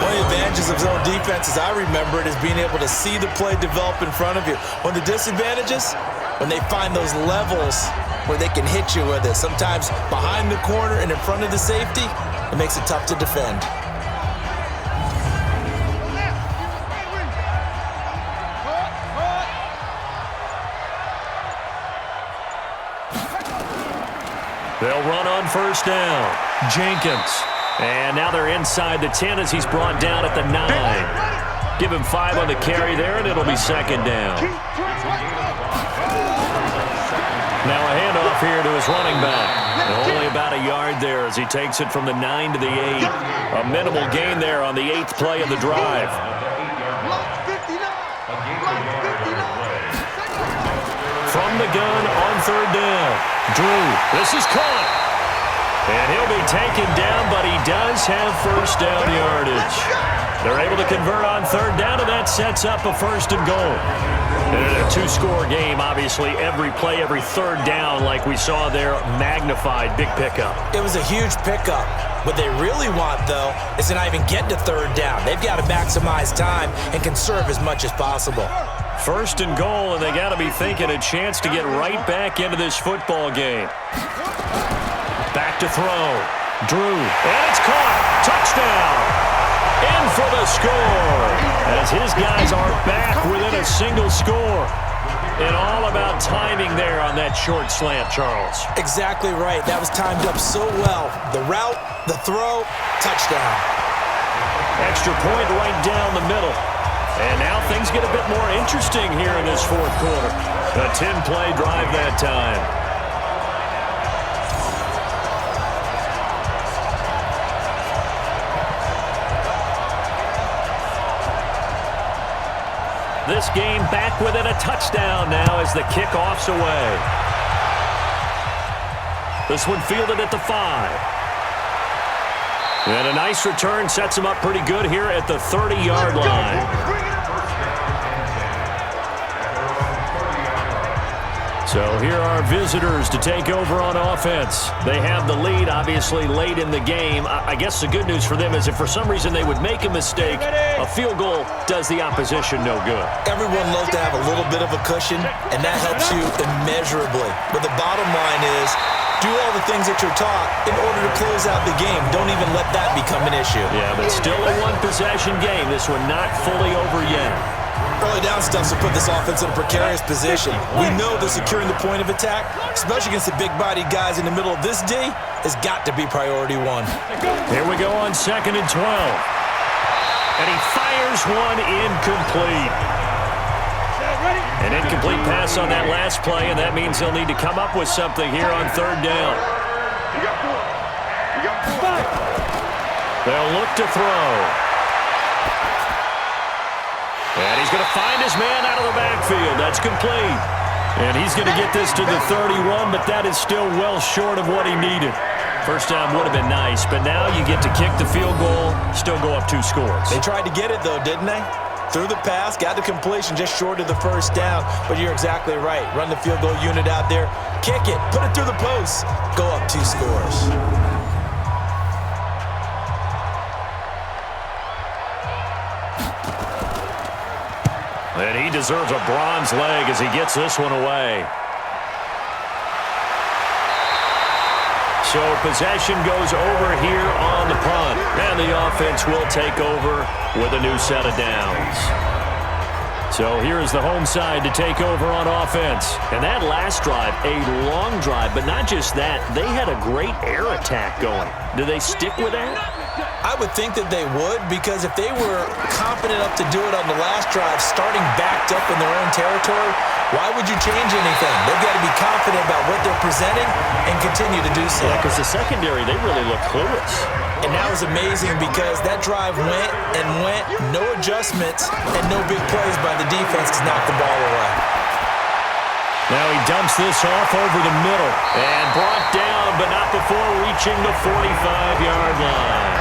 Speaker 3: One of the advantages of zone defense, as I remember it, is being able to see the play develop in front of you. One of the disadvantages, when they find those levels where they can hit you with it, sometimes behind the corner and in front of the safety, it makes it tough to defend.
Speaker 2: They'll run on 1st down. Jenkins. And now they're inside the 10 as he's brought down at the 9. Give him 5 on the carry there, and it'll be 2nd down. Now a handoff here to his running back. And only about a yard there as he takes it from the 9 to the 8. A minimal gain there on the 8th play of the drive. From the gun on 3rd down. Drew, this is caught. And he'll be taken down, but he does have first down yardage. They're able to convert on 3rd down, and that sets up a 1st and goal. And in a 2-score game, obviously, every play, every 3rd down, like we saw there, magnified, big pickup.
Speaker 3: It was a huge pickup. What they really want, though, is to not even get to 3rd down. They've got to maximize time and conserve as much as possible.
Speaker 2: 1st and goal, and they got to be thinking a chance to get right back into this football game. Back to throw. Drew, and it's caught. Touchdown. In for the score. As his guys are back within a single score. And all about timing there on that short slant, Charles.
Speaker 3: Exactly right. That was timed up so well. The route, the throw, touchdown.
Speaker 2: Extra point right down the middle. And now things get a bit more interesting here in this 4th quarter. A 10-play drive that time. This game back within a touchdown now as the kickoff's away. This one fielded at the 5. And a nice return sets him up pretty good here at the 30-yard line. So here are visitors to take over on offense. They have the lead, obviously, late in the game. I guess the good news for them is if for some reason they would make a mistake, a field goal does the opposition no good.
Speaker 3: Everyone loves to have a little bit of a cushion, and that helps you immeasurably. But the bottom line is, do all the things that you're taught in order to close out the game. Don't even let that become an issue.
Speaker 2: Yeah, but still a one-possession game. This one not fully over yet.
Speaker 3: Early down stuff to put this offense in a precarious position. We know that securing the point of attack, especially against the big-bodied guys in the middle of this D, has got to be priority 1.
Speaker 2: Here we go on 2nd and 12. And he fires one incomplete. An incomplete pass on that last play, and that means they'll need to come up with something here on 3rd down. They'll look to throw. And he's going to find his man out of the backfield. That's complete. And he's going to get this to the 31, but that is still well short of what he needed. First down would have been nice, but now you get to kick the field goal, still go up 2 scores.
Speaker 3: They tried to get it, though, didn't they? Threw the pass, got the completion just short of the first down. But you're exactly right. Run the field goal unit out there, kick it, put it through the post, go up 2 scores.
Speaker 2: And he deserves a bronze leg as he gets this one away. So possession goes over here on the punt. And the offense will take over with a new set of downs. So here is the home side to take over on offense. And that last drive, a long drive, but not just that. They had a great air attack going. Do they stick with that?
Speaker 3: I would think that they would, because if they were confident enough to do it on the last drive, starting backed up in their own territory, why would you change anything? They've got to be confident about what they're presenting and continue to do so.
Speaker 2: Yeah, because the secondary, they really look clueless.
Speaker 3: And that was amazing because that drive went and went, no adjustments, and no big plays by the defense to knock the ball away.
Speaker 2: Now he dumps this off over the middle and brought down, but not before reaching the 45-yard line.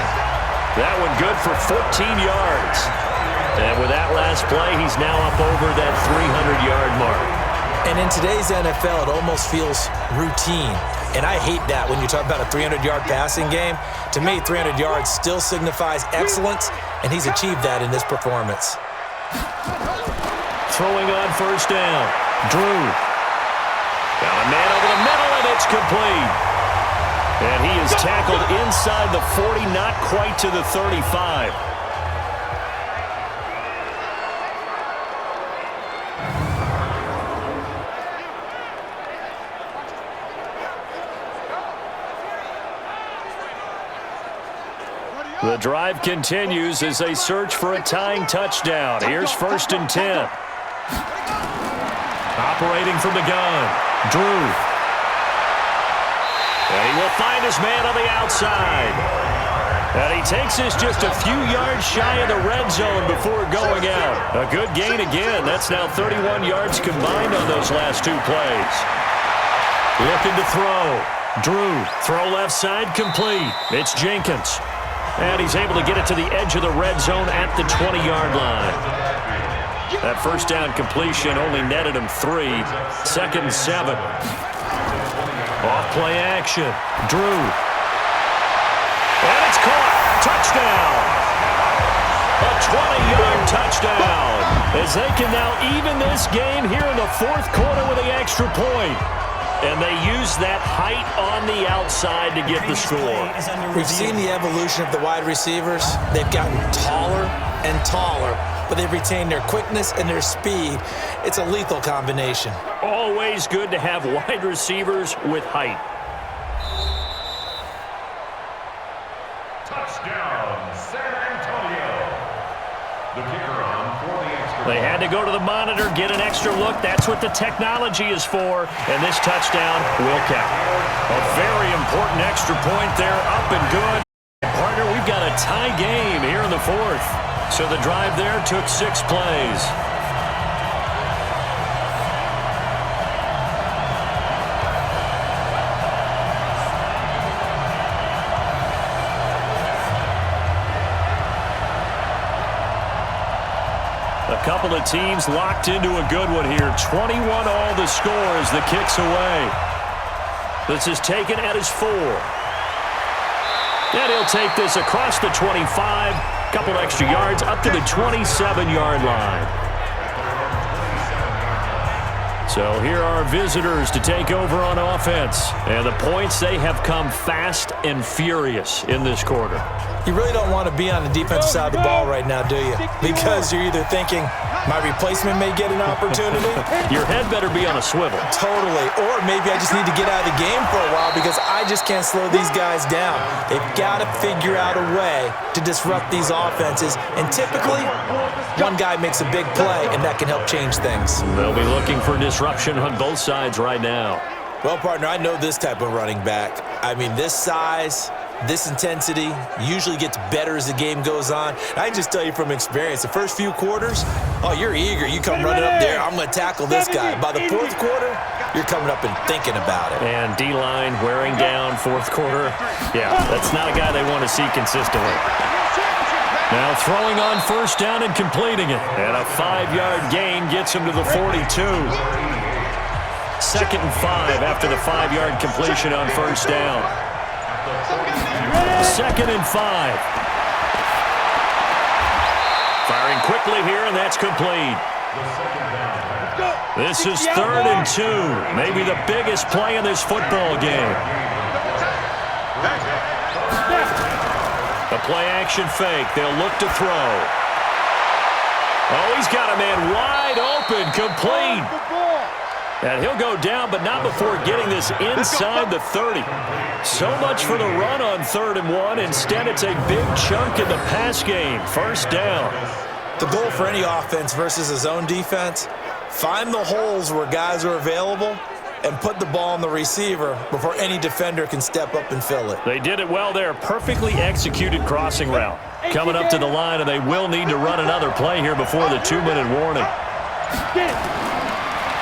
Speaker 2: That one good for 14 yards. And with that last play, he's now up over that 300-yard mark.
Speaker 3: And in today's NFL, it almost feels routine. And I hate that when you talk about a 300-yard passing game. To me, 300 yards still signifies excellence, and he's achieved that in this performance.
Speaker 2: Throwing on first down. Drew. Got a man over the middle, and it's complete. And he is tackled inside the 40, not quite to the 35. The drive continues as they search for a tying touchdown. Here's 1st and 10. Operating from the gun, Drew. And he will find his man on the outside. And he takes this just a few yards shy of the red zone before going out. A good gain again. That's now 31 yards combined on those last 2 plays. Looking to throw. Drew, throw left side, complete. It's Jenkins. And he's able to get it to the edge of the red zone at the 20-yard line. That first down completion only netted him 3. 2nd and 7. Off play action. Drew. And it's caught. Touchdown. A 20-yard touchdown. As they can now even this game here in the 4th quarter with the extra point. And they use that height on the outside to get the score.
Speaker 3: We've seen the evolution of the wide receivers. They've gotten taller and taller, but they've retained their quickness and their speed. It's a lethal combination.
Speaker 2: Always good to have wide receivers with height.
Speaker 5: Touchdown, San Antonio. The kicker on for the extra.
Speaker 2: They had to go to the monitor, get an extra look. That's what the technology is for. And this touchdown will count. A very important extra point there, up and good. Partner, we've got a tie game here in the 4th. So the drive there took 6 plays. A couple of teams locked into a good one here. 21 all the score as the kick's away. This is taken at his 4. And he'll take this across the 25. Couple extra yards up to the 27-yard line. So here are visitors to take over on offense. And the points, they have come fast and furious in this quarter.
Speaker 3: You really don't want to be on the defensive side of the ball right now, do you? Because you're either thinking, my replacement may get an opportunity.
Speaker 2: Your head better be on a swivel.
Speaker 3: Totally. Or maybe I just need to get out of the game for a while because I just can't slow these guys down. They've got to figure out a way to disrupt these offenses. And typically, one guy makes a big play, and that can help change things.
Speaker 2: They'll be looking for disruption on both sides right now.
Speaker 3: Well, partner, I know this type of running back. I mean, this size, this intensity usually gets better as the game goes on. I can just tell you from experience, the first few quarters, Oh, you're eager. You come running up there. I'm going to tackle this guy. By the fourth quarter, you're coming up and thinking about it.
Speaker 2: And D-line wearing down fourth quarter. Yeah, that's not a guy they want to see consistently. Now throwing on first down and completing it. And a 5-yard gain gets him to the 42. 2nd and 5 after the 5-yard completion on first down. 2nd and 5. Firing quickly here, and that's complete. This is 3rd and 2. Maybe the biggest play in this football game. The play-action fake. They'll look to throw. Oh, he's got a man wide open, complete. And he'll go down, but not before getting this inside the 30. So much for the run on 3rd and 1. Instead, it's a big chunk in the pass game. First down.
Speaker 3: The goal for any offense versus a zone defense, find the holes where guys are available and put the ball on the receiver before any defender can step up and fill it.
Speaker 2: They did it well there. Perfectly executed crossing route. Coming up to the line, and they will need to run another play here before the 2-minute warning.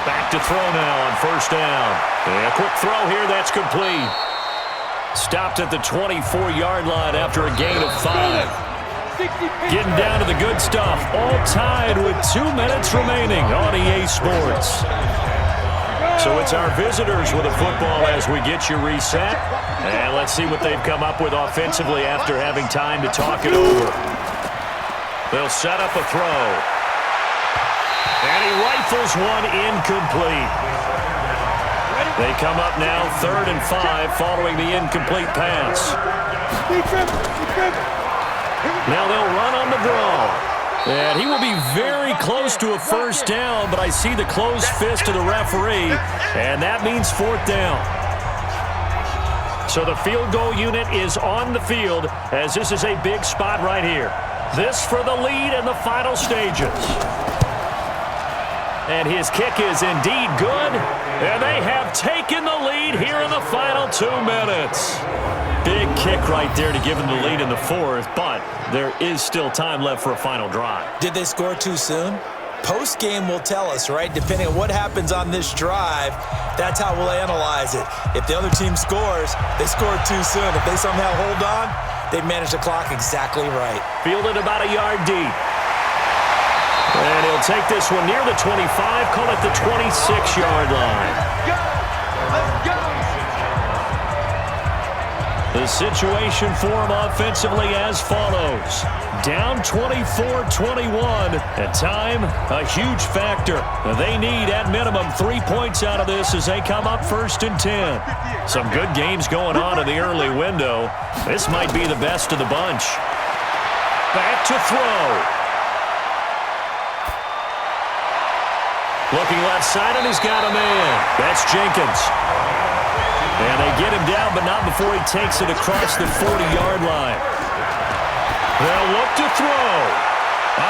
Speaker 2: Back to throw now on first down. And a quick throw here, that's complete. Stopped at the 24-yard line after a gain of 5. Getting down to the good stuff. All tied with 2 minutes remaining on EA Sports. So it's our visitors with a football as we get you reset. And let's see what they've come up with offensively after having time to talk it over. They'll set up a throw. And he rifles one incomplete. They come up now 3rd and 5 following the incomplete pass. Now they'll run on the draw. And he will be very close to a first down, but I see the closed fist of the referee, and that means 4th down. So the field goal unit is on the field, as this is a big spot right here. This for the lead in the final stages. And his kick is indeed good, and they have taken the lead here in the final 2 minutes. Big kick right there to give them the lead in the 4th, but there is still time left for a final drive.
Speaker 3: Did they score too soon? Post-game will tell us, right? Depending on what happens on this drive, that's how we'll analyze it. If the other team scores, they scored too soon. If they somehow hold on, they manage the clock exactly right.
Speaker 2: Fielded about a yard deep. And he'll take this one near the 25, call it the 26-yard line.
Speaker 6: Let's go!
Speaker 2: The situation for him offensively as follows. Down 24-21. At time, a huge factor. They need, at minimum, 3 points out of this as they come up 1st and 10. Some good games going on in the early window. This might be the best of the bunch. Back to throw. Looking left side, and he's got a man. That's Jenkins. And they get him down, but not before he takes it across the 40-yard line. They'll look to throw.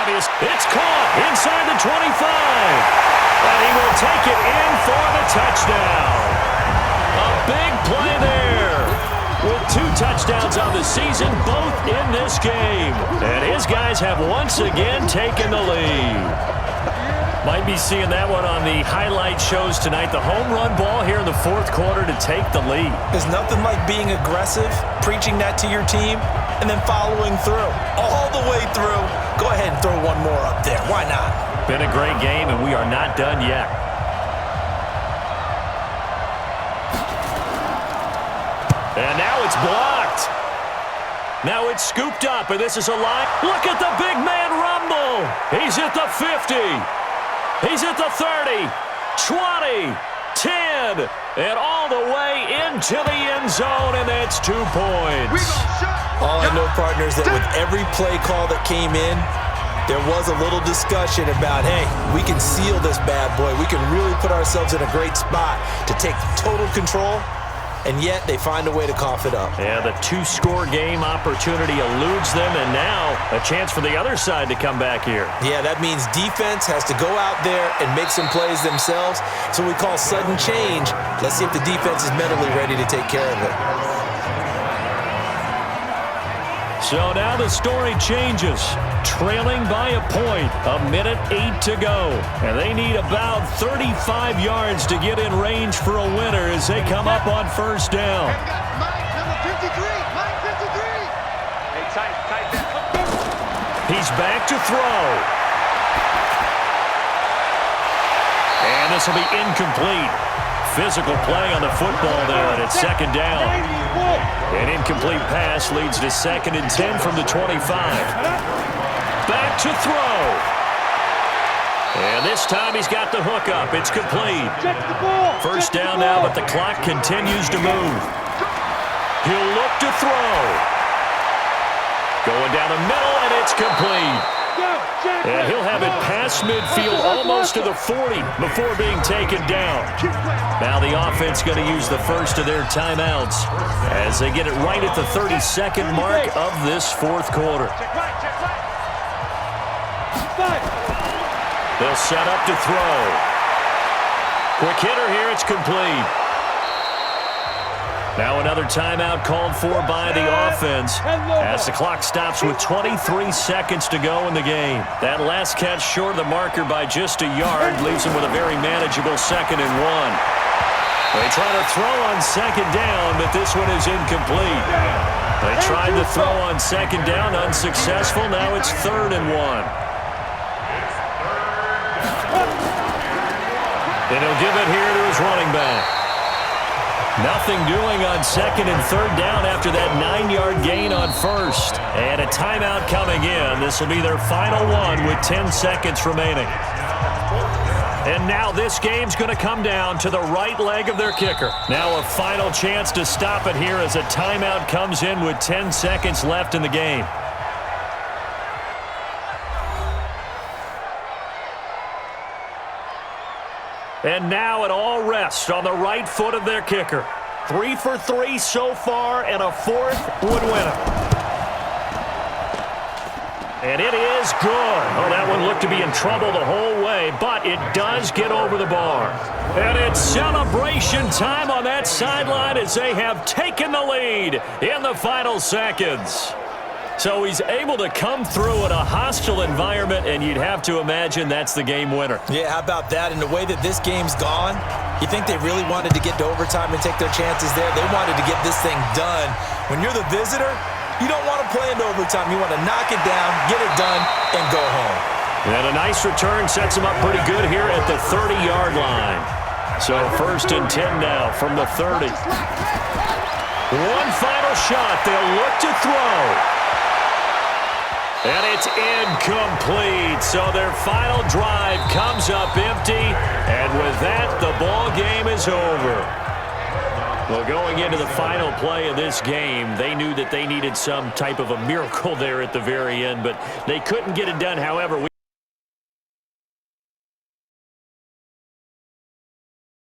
Speaker 2: Obvious. It's caught inside the 25. And he will take it in for the touchdown. A big play there. With 2 touchdowns on the season, both in this game. And his guys have once again taken the lead. Might be seeing that one on the highlight shows tonight. The home run ball here in the 4th quarter to take the lead.
Speaker 3: There's nothing like being aggressive, preaching that to your team, and then following through. All the way through. Go ahead and throw one more up there. Why not?
Speaker 2: Been a great game, and we are not done yet. And now it's blocked. Now it's scooped up, and this is a line. Look at the big man rumble. He's at the 50. He's at the 30, 20, 10, and all the way into the end zone, and that's 2 points.
Speaker 3: All I know, partners, that with every play call that came in, there was a little discussion about, hey, we can seal this bad boy. We can really put ourselves in a great spot to take total control, and yet they find a way to cough it up.
Speaker 2: Yeah, the 2-score game opportunity eludes them, and now a chance for the other side to come back here.
Speaker 3: Yeah, that means defense has to go out there and make some plays themselves. So we call sudden change. Let's see if the defense is mentally ready to take care of it.
Speaker 2: So now the story changes. Trailing by a point, 1:08 to go. And they need about 35 yards to get in range for a winner as they come up on first down.
Speaker 6: Mike, number 53. Mike, 53. Hey, tight that.
Speaker 2: He's back to throw. And this will be incomplete. Physical play on the football there, and it's second down. An incomplete pass leads to 2nd and 10 from the 25. Back to throw. And this time he's got the hook up. It's complete. First down now, but the clock continues to move. He'll look to throw. Going down the middle, and it's complete. And he'll have it past midfield almost to the 40 before being taken down. Now the offense going to use the first of their timeouts as they get it right at the 32nd mark of this fourth quarter. They'll set up to throw. Quick hitter here, it's complete. Now another timeout called for by the offense as the clock stops with 23 seconds to go in the game. That last catch short of the marker by just a yard leaves them with a very manageable 2nd and 1. They try to throw on second down, but this one is incomplete. They tried to throw on second down, unsuccessful. Now it's 3rd and 1. And he'll give it here to his running back. Nothing doing on 2nd and 3rd down after that 9-yard gain on first. And a timeout coming in. This will be their final one with 10 seconds remaining. And now this game's going to come down to the right leg of their kicker. Now a final chance to stop it here as a timeout comes in with 10 seconds left in the game. And now it all rests on the right foot of their kicker. 3 for 3 so far, and a 4th would win it. And it is good. Oh, that one looked to be in trouble the whole way, but it does get over the bar. And it's celebration time on that sideline as they have taken the lead in the final seconds. So he's able to come through in a hostile environment, and you'd have to imagine that's the game winner.
Speaker 3: Yeah, how about that? And the way that this game's gone, you think they really wanted to get to overtime and take their chances there? They wanted to get this thing done. When you're the visitor, you don't want to play into overtime. You want to knock it down, get it done, and go home.
Speaker 2: And a nice return sets them up pretty good here at the 30-yard line. So 1st and 10 now from the 30. One final shot. They'll look to throw. And it's incomplete. So their final drive comes up empty. And with that, the ball game is over. Well, going into the final play of this game, they knew that they needed some type of a miracle there at the very end, but they couldn't get it done. However,